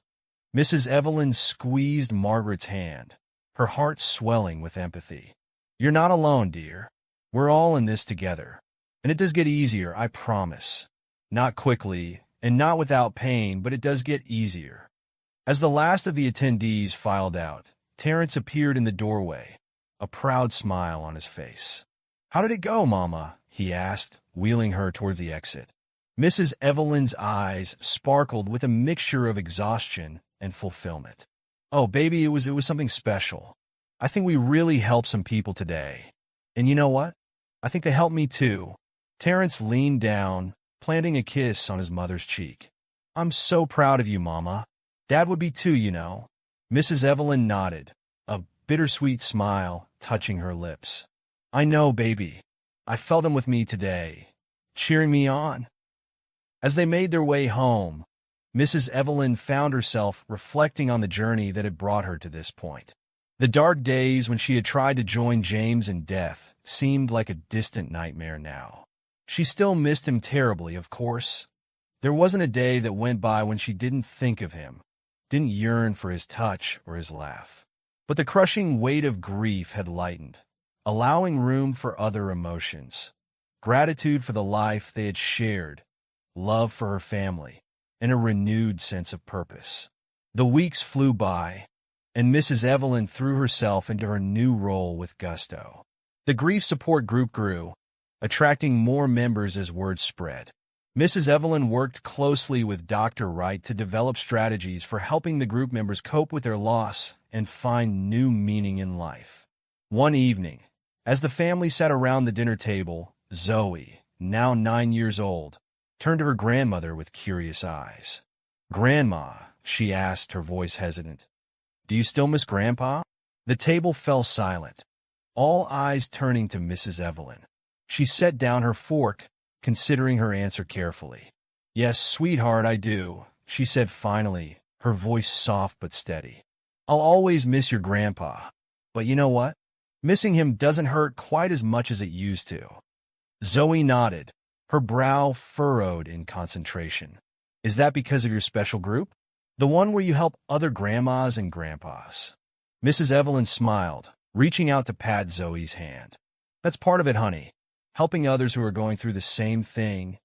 A: Mrs. Evelyn squeezed Margaret's hand, her heart swelling with empathy. "You're not alone, dear. We're all in this together. And it does get easier, I promise. Not quickly, and not without pain, but it does get easier." As the last of the attendees filed out, Terrence appeared in the doorway, a proud smile on his face. "How did it go, Mama?" he asked, wheeling her towards the exit. Mrs. Evelyn's eyes sparkled with a mixture of exhaustion and fulfillment. "Oh, baby, it was something special. I think we really helped some people today. And you know what? I think they helped me too." Terrence leaned down, planting a kiss on his mother's cheek. "I'm so proud of you, Mama. Dad would be too, you know." Mrs. Evelyn nodded, a bittersweet smile touching her lips. "I know, baby. I felt him with me today, cheering me on." As they made their way home, Mrs. Evelyn found herself reflecting on the journey that had brought her to this point. The dark days when she had tried to join James in death seemed like a distant nightmare now. She still missed him terribly, of course. There wasn't a day that went by when she didn't think of him, didn't yearn for his touch or his laugh. But the crushing weight of grief had lightened, allowing room for other emotions. Gratitude for the life they had shared, love for her family, and a renewed sense of purpose. The weeks flew by, and Mrs. Evelyn threw herself into her new role with gusto. The grief support group grew, attracting more members as word spread. Mrs. Evelyn worked closely with Dr. Wright to develop strategies for helping the group members cope with their loss and find new meaning in life. One evening, as the family sat around the dinner table, Zoe, now 9 years old, turned to her grandmother with curious eyes. "Grandma," she asked, her voice hesitant, "do you still miss Grandpa?" The table fell silent, all eyes turning to Mrs. Evelyn. She set down her fork, considering her answer carefully. "Yes, sweetheart, I do," she said finally, her voice soft but steady. "I'll always miss your grandpa. But you know what? Missing him doesn't hurt quite as much as it used to." Zoe nodded, her brow furrowed in concentration. "Is that because of your special group? The one where you help other grandmas and grandpas?" Mrs. Evelyn smiled, reaching out to pat Zoe's hand. "That's part of it, honey. Helping others who are going through the same thing.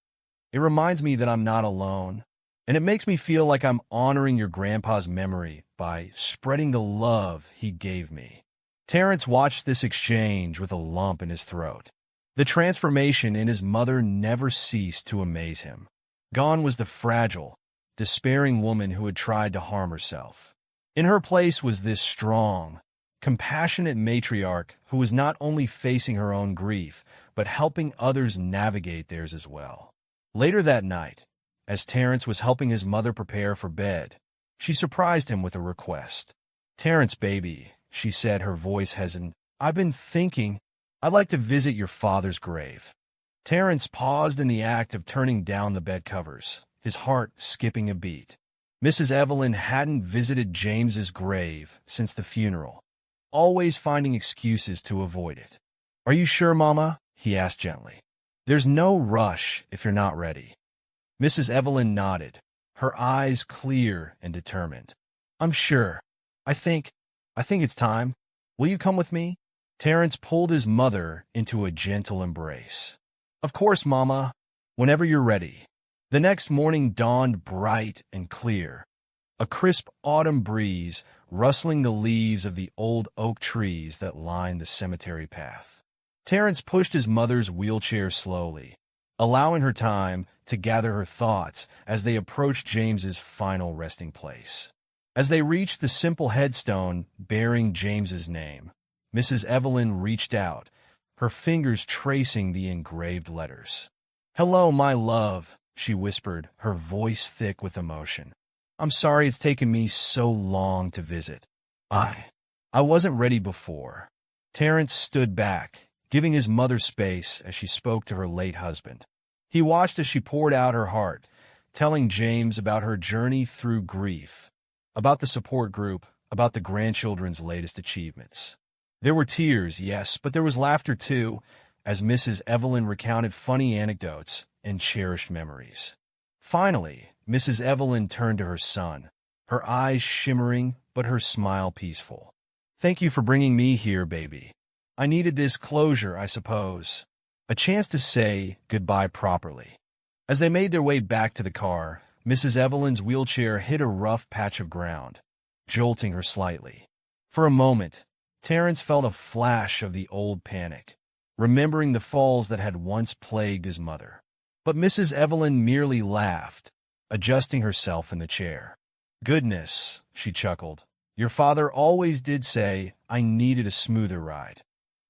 A: It reminds me that I'm not alone, and it makes me feel like I'm honoring your grandpa's memory by spreading the love he gave me." Terrence watched this exchange with a lump in his throat. The transformation in his mother never ceased to amaze him. Gone was the fragile, despairing woman who had tried to harm herself. In her place was this strong, compassionate matriarch who was not only facing her own grief, but helping others navigate theirs as well. Later that night, as Terrence was helping his mother prepare for bed, she surprised him with a request. "Terrence, baby," she said, her voice hesitant, "I've been thinking I'd like to visit your father's grave." Terrence paused in the act of turning down the bed covers, his heart skipping a beat. Mrs. Evelyn hadn't visited James's grave since the funeral, always finding excuses to avoid it. "Are you sure, Mama?" he asked gently. "There's no rush if you're not ready." Mrs. Evelyn nodded, her eyes clear and determined. "I'm sure. I think it's time. Will you come with me?" Terrence pulled his mother into a gentle embrace. "Of course, Mama. Whenever you're ready." The next morning dawned bright and clear, a crisp autumn breeze rustling the leaves of the old oak trees that lined the cemetery path. Terrence pushed his mother's wheelchair slowly, allowing her time to gather her thoughts as they approached James's final resting place. As they reached the simple headstone bearing James's name, Mrs. Evelyn reached out, her fingers tracing the engraved letters. "Hello, my love," she whispered, her voice thick with emotion. "I'm sorry it's taken me so long to visit. I wasn't ready before. Terrence stood back, giving his mother space as she spoke to her late husband. He watched as she poured out her heart, telling James about her journey through grief, about the support group, about the grandchildren's latest achievements. There were tears, yes, but there was laughter too, as Mrs. Evelyn recounted funny anecdotes and cherished memories. Finally, Mrs. Evelyn turned to her son, her eyes shimmering but her smile peaceful. "Thank you for bringing me here, baby. I needed this closure, I suppose. A chance to say goodbye properly." As they made their way back to the car, Mrs. Evelyn's wheelchair hit a rough patch of ground, jolting her slightly. For a moment, Terrence felt a flash of the old panic, remembering the falls that had once plagued his mother. But Mrs. Evelyn merely laughed, adjusting herself in the chair. "Goodness," she chuckled. "Your father always did say I needed a smoother ride."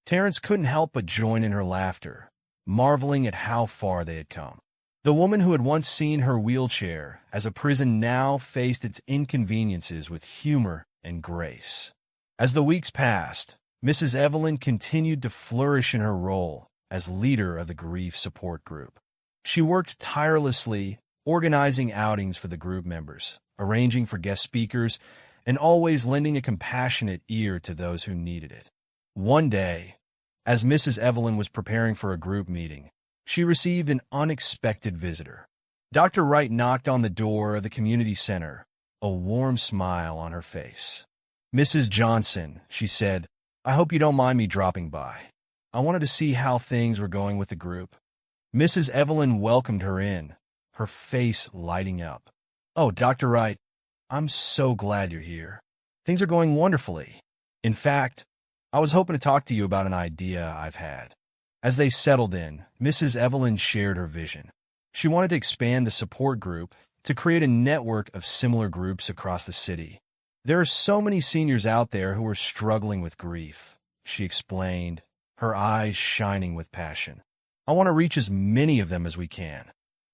A: Terrence couldn't help but join in her laughter, marveling at how far they had come. The woman who had once seen her wheelchair as a prison now faced its inconveniences with humor and grace. As the weeks passed, Mrs. Evelyn continued to flourish in her role as leader of the grief support group. She worked tirelessly, organizing outings for the group members, arranging for guest speakers, and always lending a compassionate ear to those who needed it. One day, as Mrs. Evelyn was preparing for a group meeting, she received an unexpected visitor. Dr. Wright knocked on the door of the community center, a warm smile on her face. "Mrs. Johnson," she said, "I hope you don't mind me dropping by. I wanted to see how things were going with the group." Mrs. Evelyn welcomed her in, her face lighting up. "Oh, Dr. Wright, I'm so glad you're here. Things are going wonderfully. In fact, I was hoping to talk to you about an idea I've had." As they settled in, Mrs. Evelyn shared her vision. She wanted to expand the support group to create a network of similar groups across the city. "There are so many seniors out there who are struggling with grief," she explained, her eyes shining with passion. "I want to reach as many of them as we can."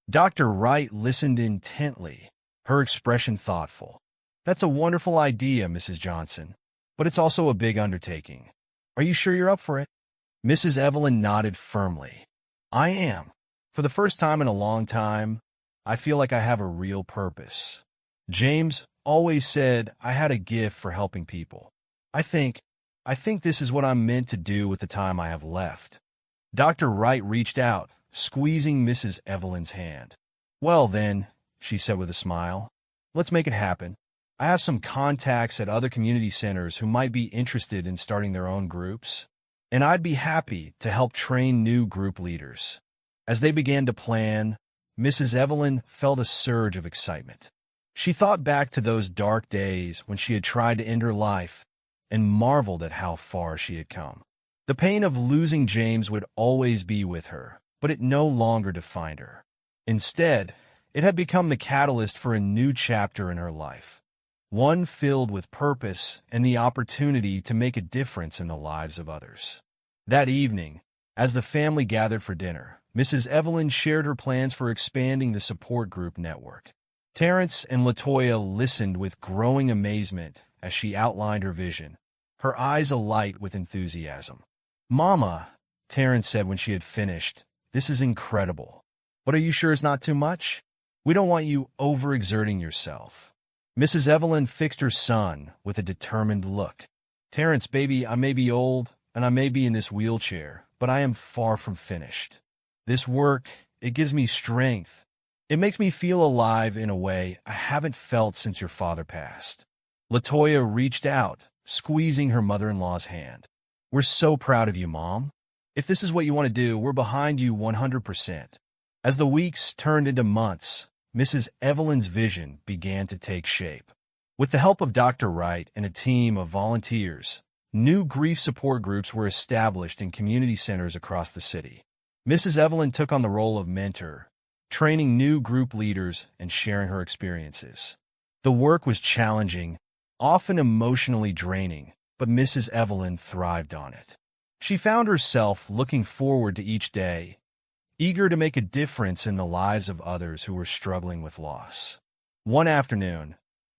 A: Dr. Wright listened intently, her expression thoughtful. "That's a wonderful idea, Mrs. Johnson, but it's also a big undertaking. Are you sure you're up for it?" Mrs. Evelyn nodded firmly. "I am. For the first time in a long time, I feel like I have a real purpose. James always said I had a gift for helping people. I think this is what I'm meant to do with the time I have left." Dr. Wright reached out, squeezing Mrs. Evelyn's hand. "Well then," she said with a smile, "let's make it happen. I have some contacts at other community centers who might be interested in starting their own groups, and I'd be happy to help train new group leaders." As they began to plan, Mrs. Evelyn felt a surge of excitement. She thought back to those dark days when she had tried to end her life and marveled at how far she had come. The pain of losing James would always be with her, but it no longer defined her. Instead, it had become the catalyst for a new chapter in her life, one filled with purpose and the opportunity to make a difference in the lives of others. That evening, as the family gathered for dinner, Mrs. Evelyn shared her plans for expanding the support group network. Terrence and LaToya listened with growing amazement as she outlined her vision, her eyes alight with enthusiasm. "Mama," Terrence said when she had finished, "this is incredible. But are you sure it's not too much? We don't want you overexerting yourself." Mrs. Evelyn fixed her son with a determined look. "Terrence, baby, I may be old, and I may be in this wheelchair, but I am far from finished. This work, it gives me strength. It makes me feel alive in a way I haven't felt since your father passed." LaToya reached out, squeezing her mother-in-law's hand. "We're so proud of you, Mom. If this is what you want to do, we're behind you 100%. As the weeks turned into months, Mrs. Evelyn's vision began to take shape. With the help of Dr. Wright and a team of volunteers, new grief support groups were established in community centers across the city. Mrs. Evelyn took on the role of mentor, training new group leaders and sharing her experiences. The work was challenging, often emotionally draining, but Mrs. Evelyn thrived on it. She found herself looking forward to each day, eager to make a difference in the lives of others who were struggling with loss. One afternoon,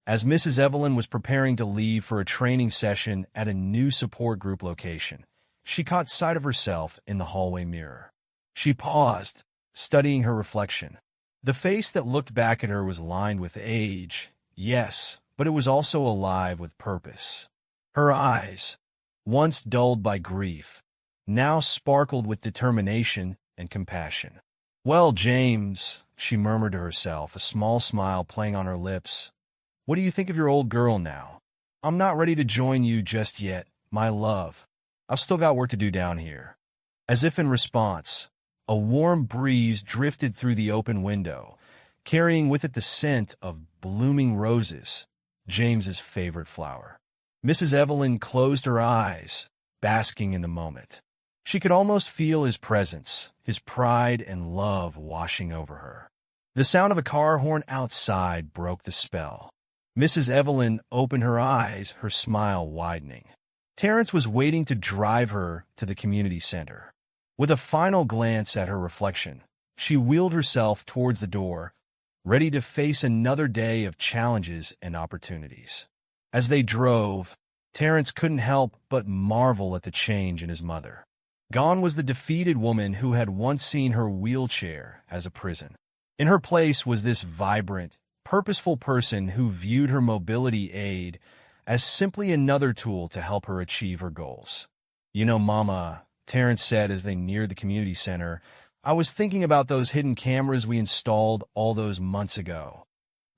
A: as Mrs. Evelyn was preparing to leave for a training session at a new support group location, she caught sight of herself in the hallway mirror. She paused, studying her reflection. The face that looked back at her was lined with age, yes, but it was also alive with purpose. Her eyes, once dulled by grief, now sparkled with determination and compassion. "Well, James," she murmured to herself, a small smile playing on her lips, "what do you think of your old girl now? I'm not ready to join you just yet, my love. I've still got work to do down here." As if in response, a warm breeze drifted through the open window, carrying with it the scent of blooming roses, James's favorite flower. Mrs. Evelyn closed her eyes, basking in the moment. She could almost feel his presence, his pride and love washing over her. The sound of a car horn outside broke the spell. Mrs. Evelyn opened her eyes, her smile widening. Terrence was waiting to drive her to the community center. With a final glance at her reflection, she wheeled herself towards the door, ready to face another day of challenges and opportunities. As they drove, Terrence couldn't help but marvel at the change in his mother. Gone was the defeated woman who had once seen her wheelchair as a prison. In her place was this vibrant, purposeful person who viewed her mobility aid as simply another tool to help her achieve her goals. "You know, Mama," Terrence said as they neared the community center, "I was thinking about those hidden cameras we installed all those months ago."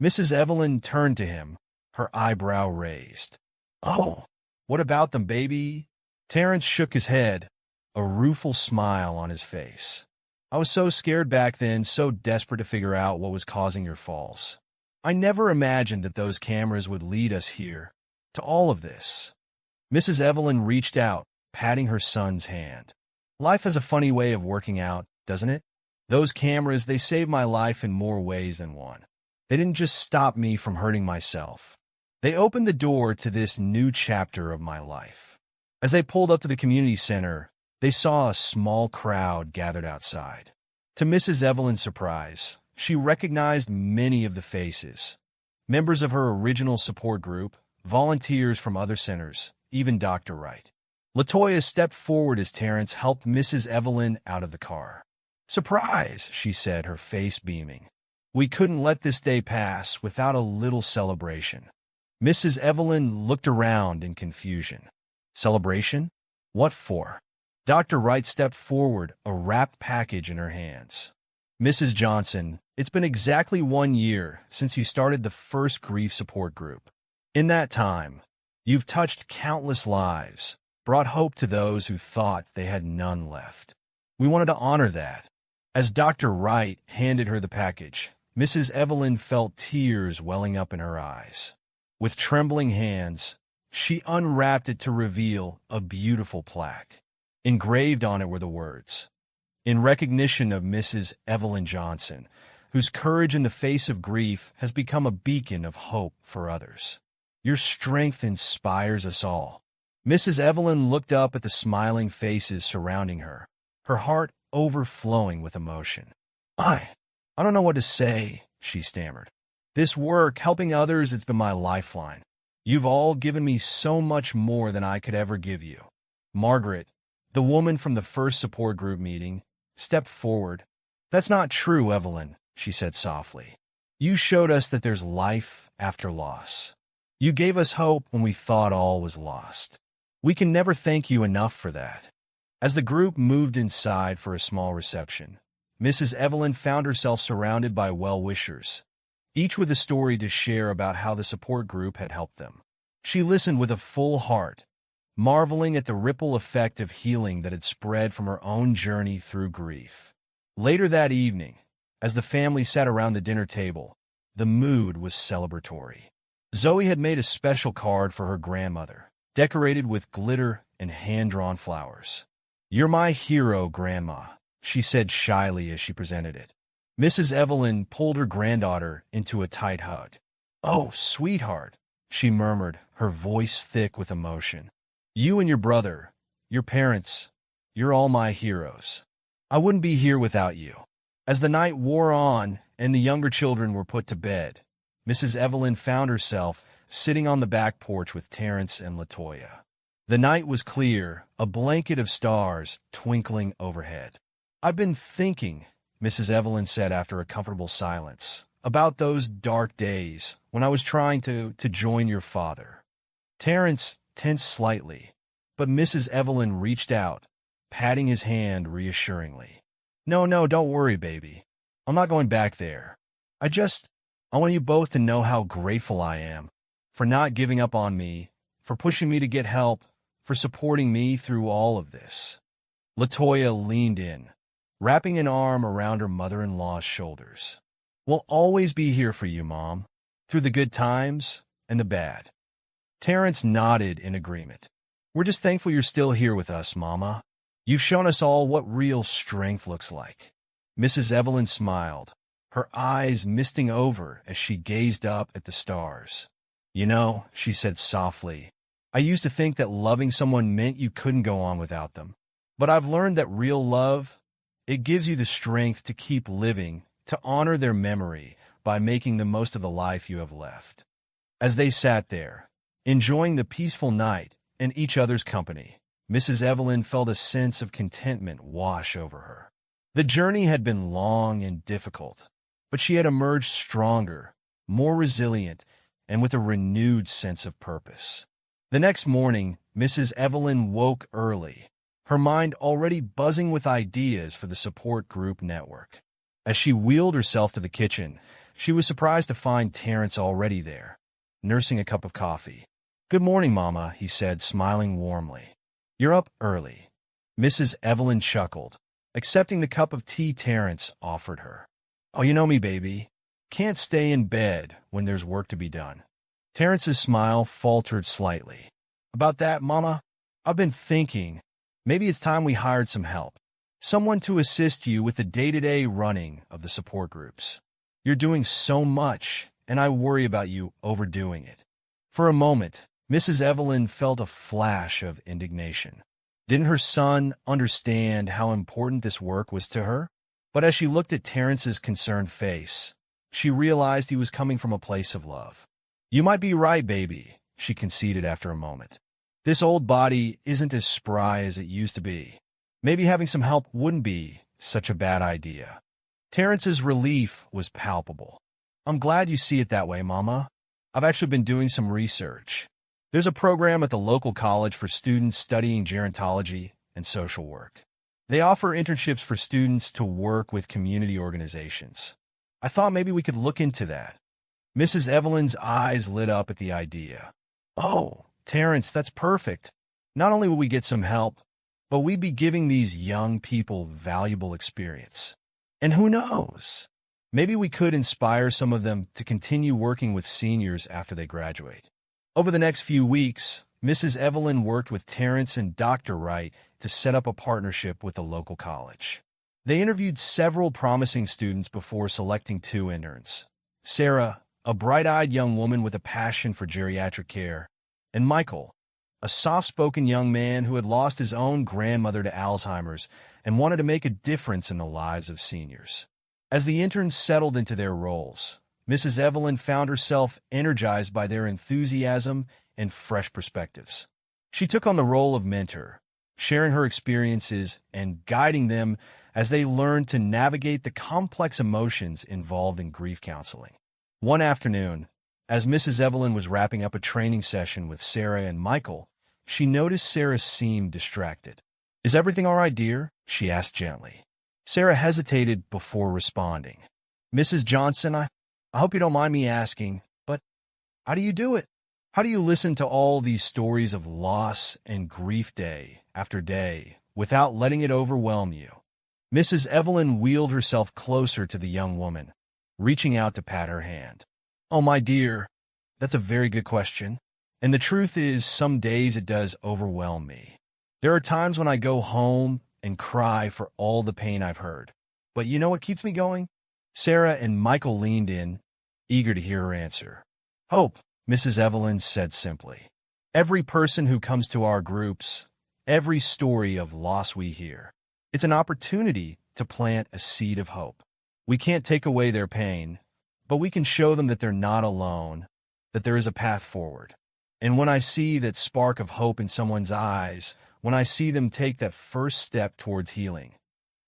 A: Mrs. Evelyn turned to him, her eyebrow raised. "Oh, what about them, baby?" Terrence shook his head, a rueful smile on his face. "I was so scared back then, so desperate to figure out what was causing your falls. I never imagined that those cameras would lead us here, to all of this." Mrs. Evelyn reached out, patting her son's hand. "Life has a funny way of working out, doesn't it? Those cameras, they saved my life in more ways than one. They didn't just stop me from hurting myself. They opened the door to this new chapter of my life." As they pulled up to the community center, they saw a small crowd gathered outside. To Mrs. Evelyn's surprise, she recognized many of the faces. Members of her original support group, volunteers from other centers, even Dr. Wright. LaToya stepped forward as Terrence helped Mrs. Evelyn out of the car. "Surprise," she said, her face beaming. "We couldn't let this day pass without a little celebration." Mrs. Evelyn looked around in confusion. "Celebration? What for?" Dr. Wright stepped forward, a wrapped package in her hands. "Mrs. Johnson, it's been exactly 1 year since you started the first grief support group. In that time, you've touched countless lives, brought hope to those who thought they had none left. We wanted to honor that." As Dr. Wright handed her the package, Mrs. Evelyn felt tears welling up in her eyes. With trembling hands, she unwrapped it to reveal a beautiful plaque. Engraved on it were the words, "In recognition of Mrs. Evelyn Johnson, whose courage in the face of grief has become a beacon of hope for others. Your strength inspires us all." Mrs. Evelyn looked up at the smiling faces surrounding her, her heart overflowing with emotion. I don't know what to say," she stammered. "This work, helping others, it's been my lifeline. You've all given me so much more than I could ever give you." Margaret, the woman from the first support group meeting, stepped forward. "That's not true, Evelyn," she said softly. "You showed us that there's life after loss. You gave us hope when we thought all was lost. We can never thank you enough for that." As the group moved inside for a small reception, Mrs. Evelyn found herself surrounded by well-wishers, each with a story to share about how the support group had helped them. She listened with a full heart, marveling at the ripple effect of healing that had spread from her own journey through grief. Later that evening, as the family sat around the dinner table, the mood was celebratory. Zoe had made a special card for her grandmother, decorated with glitter and hand-drawn flowers. "You're my hero, Grandma," she said shyly as she presented it. Mrs. Evelyn pulled her granddaughter into a tight hug. "Oh, sweetheart," she murmured, her voice thick with emotion. "You and your brother, your parents, you're all my heroes. I wouldn't be here without you." As the night wore on and the younger children were put to bed, Mrs. Evelyn found herself sitting on the back porch with Terrence and LaToya. The night was clear, a blanket of stars twinkling overhead. "I've been thinking," Mrs. Evelyn said after a comfortable silence, "about those dark days when I was trying to join your father." Terence tensed slightly, but Mrs. Evelyn reached out, patting his hand reassuringly. No, don't worry, baby. I'm not going back there. I want you both to know how grateful I am for not giving up on me, for pushing me to get help, for supporting me through all of this." Latoya leaned in, wrapping an arm around her mother-in-law's shoulders. "We'll always be here for you, Mom, through the good times and the bad." Terence nodded in agreement. "We're just thankful you're still here with us, Mama. You've shown us all what real strength looks like." Mrs. Evelyn smiled, her eyes misting over as she gazed up at the stars. "You know," she said softly, "I used to think that loving someone meant you couldn't go on without them. But I've learned that real love, it gives you the strength to keep living, to honor their memory by making the most of the life you have left." As they sat there, enjoying the peaceful night and each other's company, Mrs. Evelyn felt a sense of contentment wash over her. The journey had been long and difficult, but she had emerged stronger, more resilient, and with a renewed sense of purpose. The next morning, Mrs. Evelyn woke early, her mind already buzzing with ideas for the support group network. As she wheeled herself to the kitchen, she was surprised to find Terence already there, nursing a cup of coffee. "Good morning, Mama," he said, smiling warmly. "You're up early." Mrs. Evelyn chuckled, accepting the cup of tea Terence offered her. "Oh, you know me, baby. Can't stay in bed when there's work to be done." Terence's smile faltered slightly. "About that, Mama, I've been thinking, maybe it's time we hired some help. Someone to assist you with the day-to-day running of the support groups. You're doing so much, and I worry about you overdoing it." For a moment, Mrs. Evelyn felt a flash of indignation. Didn't her son understand how important this work was to her? But as she looked at Terence's concerned face, she realized he was coming from a place of love. "You might be right, baby," she conceded after a moment. "This old body isn't as spry as it used to be. Maybe having some help wouldn't be such a bad idea." Terence's relief was palpable. "I'm glad you see it that way, Mama. I've actually been doing some research. There's a program at the local college for students studying gerontology and social work. They offer internships for students to work with community organizations. I thought maybe we could look into that." Mrs. Evelyn's eyes lit up at the idea. "Oh, Terence, that's perfect. Not only will we get some help, but we'd be giving these young people valuable experience. And who knows? Maybe we could inspire some of them to continue working with seniors after they graduate." Over the next few weeks, Mrs. Evelyn worked with Terence and Dr. Wright to set up a partnership with the local college. They interviewed several promising students before selecting 2 interns: Sarah, a bright-eyed young woman with a passion for geriatric care, and Michael, a soft-spoken young man who had lost his own grandmother to Alzheimer's and wanted to make a difference in the lives of seniors. As the interns settled into their roles, Mrs. Evelyn found herself energized by their enthusiasm and fresh perspectives. She took on the role of mentor, sharing her experiences and guiding them as they learned to navigate the complex emotions involved in grief counseling. One afternoon, as Mrs. Evelyn was wrapping up a training session with Sarah and Michael, she noticed Sarah seemed distracted. "Is everything all right, dear?" she asked gently. Sarah hesitated before responding. "Mrs. Johnson, I hope you don't mind me asking, but how do you do it? How do you listen to all these stories of loss and grief day after day without letting it overwhelm you?" Mrs. Evelyn wheeled herself closer to the young woman, reaching out to pat her hand. "Oh, my dear, that's a very good question. And the truth is, some days it does overwhelm me. There are times when I go home and cry for all the pain I've heard. But you know what keeps me going?" Sarah and Michael leaned in, eager to hear her answer. "Hope," Mrs. Evelyn said simply. "Every person who comes to our groups, every story of loss we hear, it's an opportunity to plant a seed of hope. We can't take away their pain, but we can show them that they're not alone, that there is a path forward." And when I see that spark of hope in someone's eyes, when I see them take that first step towards healing,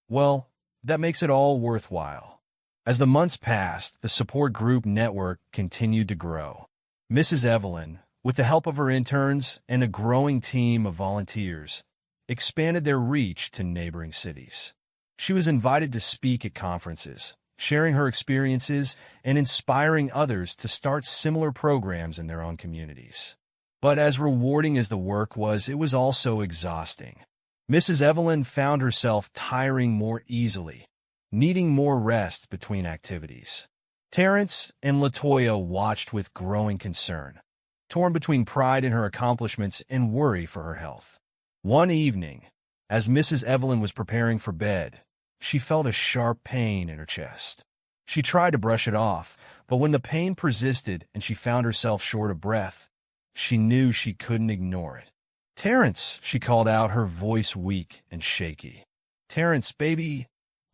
A: well, that makes it all worthwhile. As the months passed, the support group network continued to grow. Mrs. Evelyn, with the help of her interns and a growing team of volunteers, expanded their reach to neighboring cities. She was invited to speak at conferences, sharing her experiences and inspiring others to start similar programs in their own communities. But as rewarding as the work was, it was also exhausting. Mrs. Evelyn found herself tiring more easily, needing more rest between activities. Terrence and LaToya watched with growing concern, torn between pride in her accomplishments and worry for her health. One evening, as Mrs. Evelyn was preparing for bed, she felt a sharp pain in her chest. She tried to brush it off, but when the pain persisted and she found herself short of breath, she knew she couldn't ignore it. "Terrence," she called out, her voice weak and shaky. "Terrence, baby,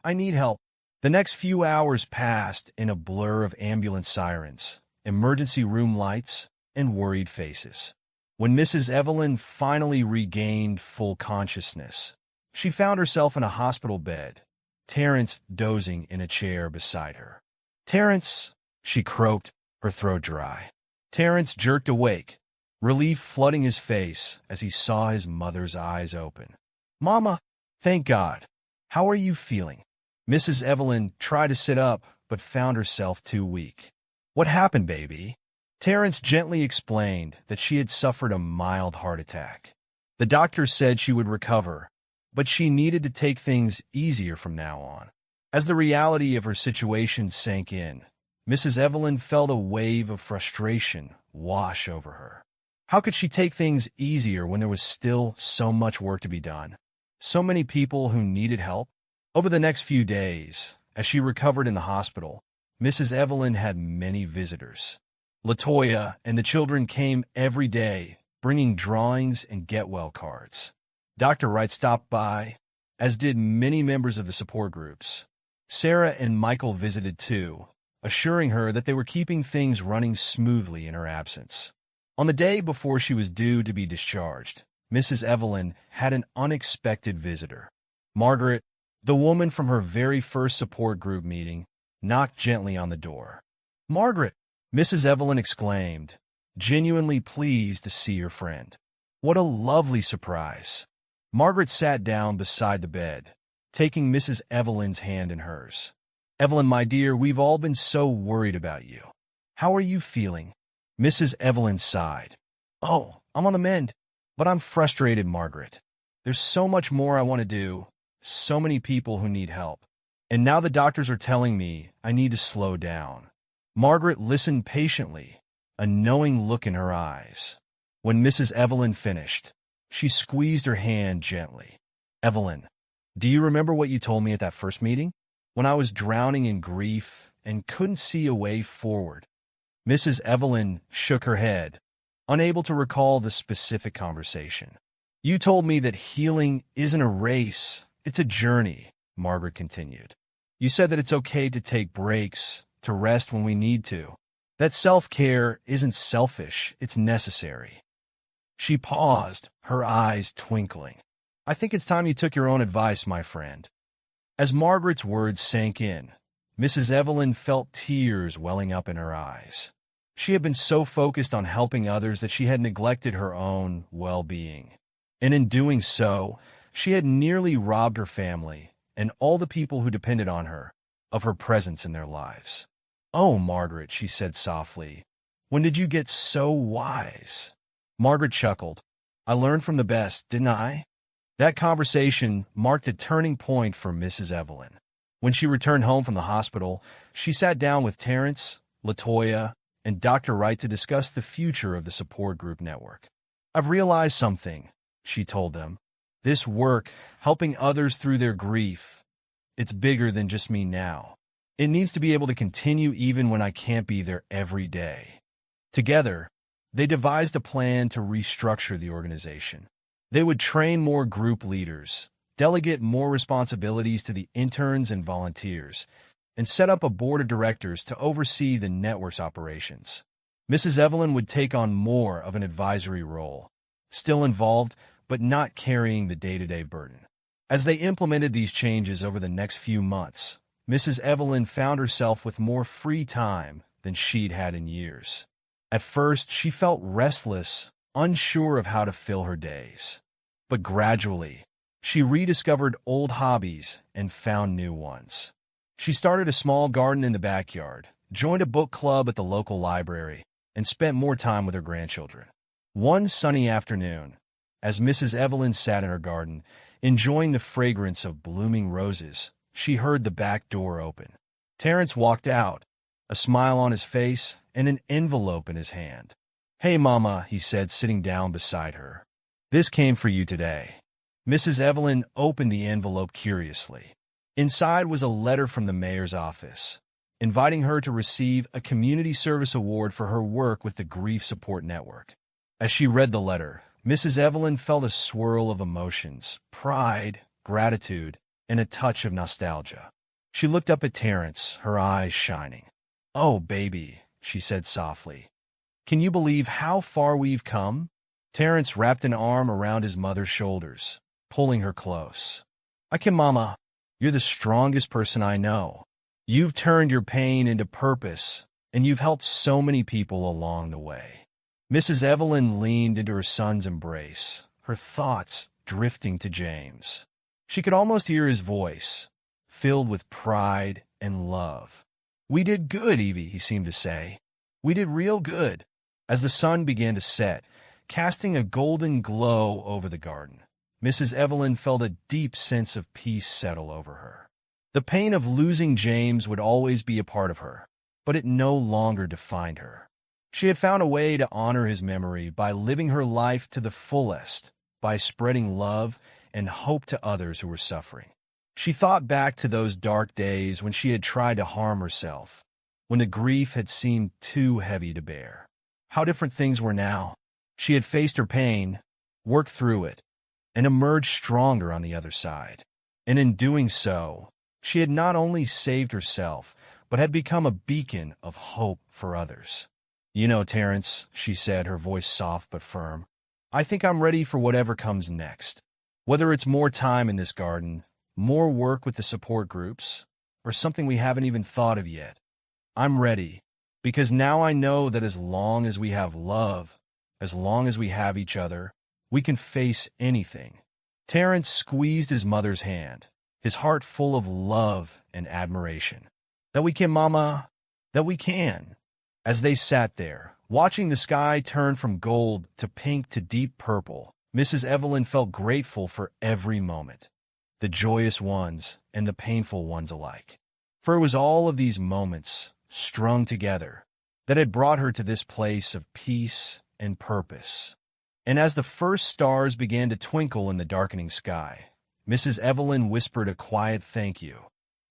A: I need help." The next few hours passed in a blur of ambulance sirens, emergency room lights, and worried faces. When Mrs. Evelyn finally regained full consciousness, she found herself in a hospital bed, Terrence dozing in a chair beside her. "Terrence," she croaked, her throat dry. Terrence jerked awake, relief flooding his face as he saw his mother's eyes open. "Mama, thank God. How are you feeling?" Mrs. Evelyn tried to sit up, but found herself too weak. "What happened, baby?" Terrence gently explained that she had suffered a mild heart attack. The doctor said she would recover, but she needed to take things easier from now on. As the reality of her situation sank in, Mrs. Evelyn felt a wave of frustration wash over her. How could she take things easier when there was still so much work to be done? So many people who needed help? Over the next few days, as she recovered in the hospital, Mrs. Evelyn had many visitors. LaToya and the children came every day, bringing drawings and get-well cards. Dr. Wright stopped by, as did many members of the support groups. Sarah and Michael visited too, assuring her that they were keeping things running smoothly in her absence. On the day before she was due to be discharged, Mrs. Evelyn had an unexpected visitor. Margaret, the woman from her very first support group meeting, knocked gently on the door. "Margaret!" Mrs. Evelyn exclaimed, genuinely pleased to see her friend. "What a lovely surprise." Margaret sat down beside the bed, taking Mrs. Evelyn's hand in hers. "Evelyn, my dear, we've all been so worried about you. How are you feeling?" Mrs. Evelyn sighed. "Oh, I'm on the mend, but I'm frustrated, Margaret. There's so much more I want to do, so many people who need help. And now the doctors are telling me I need to slow down." Margaret listened patiently, a knowing look in her eyes. When Mrs. Evelyn finished, she squeezed her hand gently. "Evelyn, do you remember what you told me at that first meeting? When I was drowning in grief and couldn't see a way forward?" Mrs. Evelyn shook her head, unable to recall the specific conversation. "You told me that healing isn't a race, it's a journey," Margaret continued. "You said that it's okay to take breaks, to rest when we need to. That self-care isn't selfish, it's necessary." She paused, her eyes twinkling. "I think it's time you took your own advice, my friend." As Margaret's words sank in, Mrs. Evelyn felt tears welling up in her eyes. She had been so focused on helping others that she had neglected her own well-being. And in doing so, she had nearly robbed her family, and all the people who depended on her, of her presence in their lives. "Oh, Margaret," she said softly, "when did you get so wise?" Margaret chuckled. "I learned from the best, didn't I?" That conversation marked a turning point for Mrs. Evelyn. When she returned home from the hospital, she sat down with Terrence, LaToya, and Dr. Wright to discuss the future of the support group network. "I've realized something," she told them. "This work, helping others through their grief, it's bigger than just me now. It needs to be able to continue even when I can't be there every day." Together, they devised a plan to restructure the organization. They would train more group leaders, delegate more responsibilities to the interns and volunteers, and set up a board of directors to oversee the network's operations. Mrs. Evelyn would take on more of an advisory role, still involved, but not carrying the day-to-day burden. As they implemented these changes over the next few months, Mrs. Evelyn found herself with more free time than she'd had in years. At first, she felt restless, unsure of how to fill her days. But gradually, she rediscovered old hobbies and found new ones. She started a small garden in the backyard, joined a book club at the local library, and spent more time with her grandchildren. One sunny afternoon, as Mrs. Evelyn sat in her garden, enjoying the fragrance of blooming roses, she heard the back door open. Terrence walked out, a smile on his face and an envelope in his hand. "Hey, Mama," he said, sitting down beside her. "This came for you today." Mrs. Evelyn opened the envelope curiously. Inside was a letter from the mayor's office, inviting her to receive a community service award for her work with the Grief Support Network. As she read the letter, Mrs. Evelyn felt a swirl of emotions: pride, gratitude, and a touch of nostalgia. She looked up at Terrence, her eyes shining. "Oh, baby," she said softly. "Can you believe how far we've come?" Terrence wrapped an arm around his mother's shoulders, pulling her close. "I can, Mama. You're the strongest person I know. You've turned your pain into purpose, and you've helped so many people along the way." Mrs. Evelyn leaned into her son's embrace, her thoughts drifting to James. She could almost hear his voice, filled with pride and love. "We did good, Evie," he seemed to say. "We did real good." As the sun began to set, casting a golden glow over the garden, Mrs. Evelyn felt a deep sense of peace settle over her. The pain of losing James would always be a part of her, but it no longer defined her. She had found a way to honor his memory by living her life to the fullest, by spreading love and hope to others who were suffering. She thought back to those dark days when she had tried to harm herself, when the grief had seemed too heavy to bear. How different things were now. She had faced her pain, worked through it, and emerged stronger on the other side. And in doing so, she had not only saved herself, but had become a beacon of hope for others. "You know, Terrence," she said, her voice soft but firm, "I think I'm ready for whatever comes next. Whether it's more time in this garden, more work with the support groups, or something we haven't even thought of yet. I'm ready, because now I know that as long as we have love, as long as we have each other, we can face anything." Terrence squeezed his mother's hand, his heart full of love and admiration. "That we can, Mama, that we can." As they sat there, watching the sky turn from gold to pink to deep purple, Mrs. Evelyn felt grateful for every moment, the joyous ones and the painful ones alike. For it was all of these moments, strung together, that had brought her to this place of peace and purpose. And as the first stars began to twinkle in the darkening sky, Mrs. Evelyn whispered a quiet thank you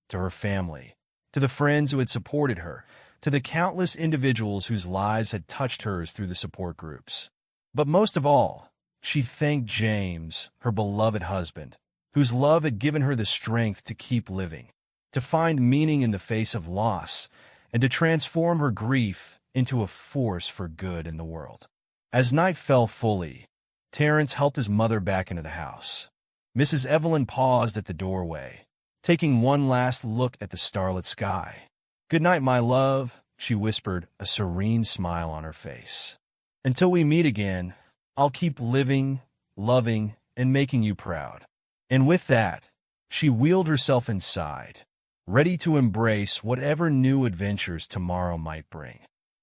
A: to her family, to the friends who had supported her, to the countless individuals whose lives had touched hers through the support groups. But most of all, she thanked James, her beloved husband, whose love had given her the strength to keep living, to find meaning in the face of loss, and to transform her grief into a force for good in the world. As night fell fully, Terrence helped his mother back into the house. Mrs. Evelyn paused at the doorway, taking one last look at the starlit sky. "Good night, my love," she whispered, a serene smile on her face. "Until we meet again, I'll keep living, loving, and making you proud." And with that, she wheeled herself inside, ready to embrace whatever new adventures tomorrow might bring.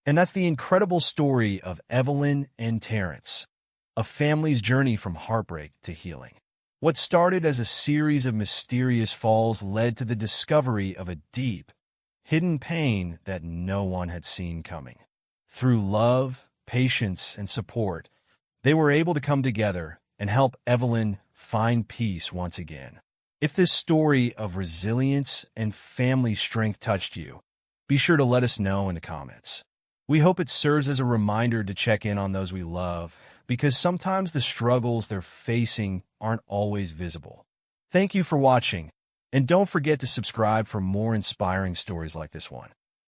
A: And that's the incredible story of Evelyn and Terrence, a family's journey from heartbreak to healing. What started as a series of mysterious falls led to the discovery of a deep, hidden pain that no one had seen coming. Through love, patience, and support, they were able to come together and help Evelyn find peace once again. If this story of resilience and family strength touched you, be sure to let us know in the comments. We hope it serves as a reminder to check in on those we love, because sometimes the struggles they're facing aren't always visible. Thank you for watching, and don't forget to subscribe for more inspiring stories like this one.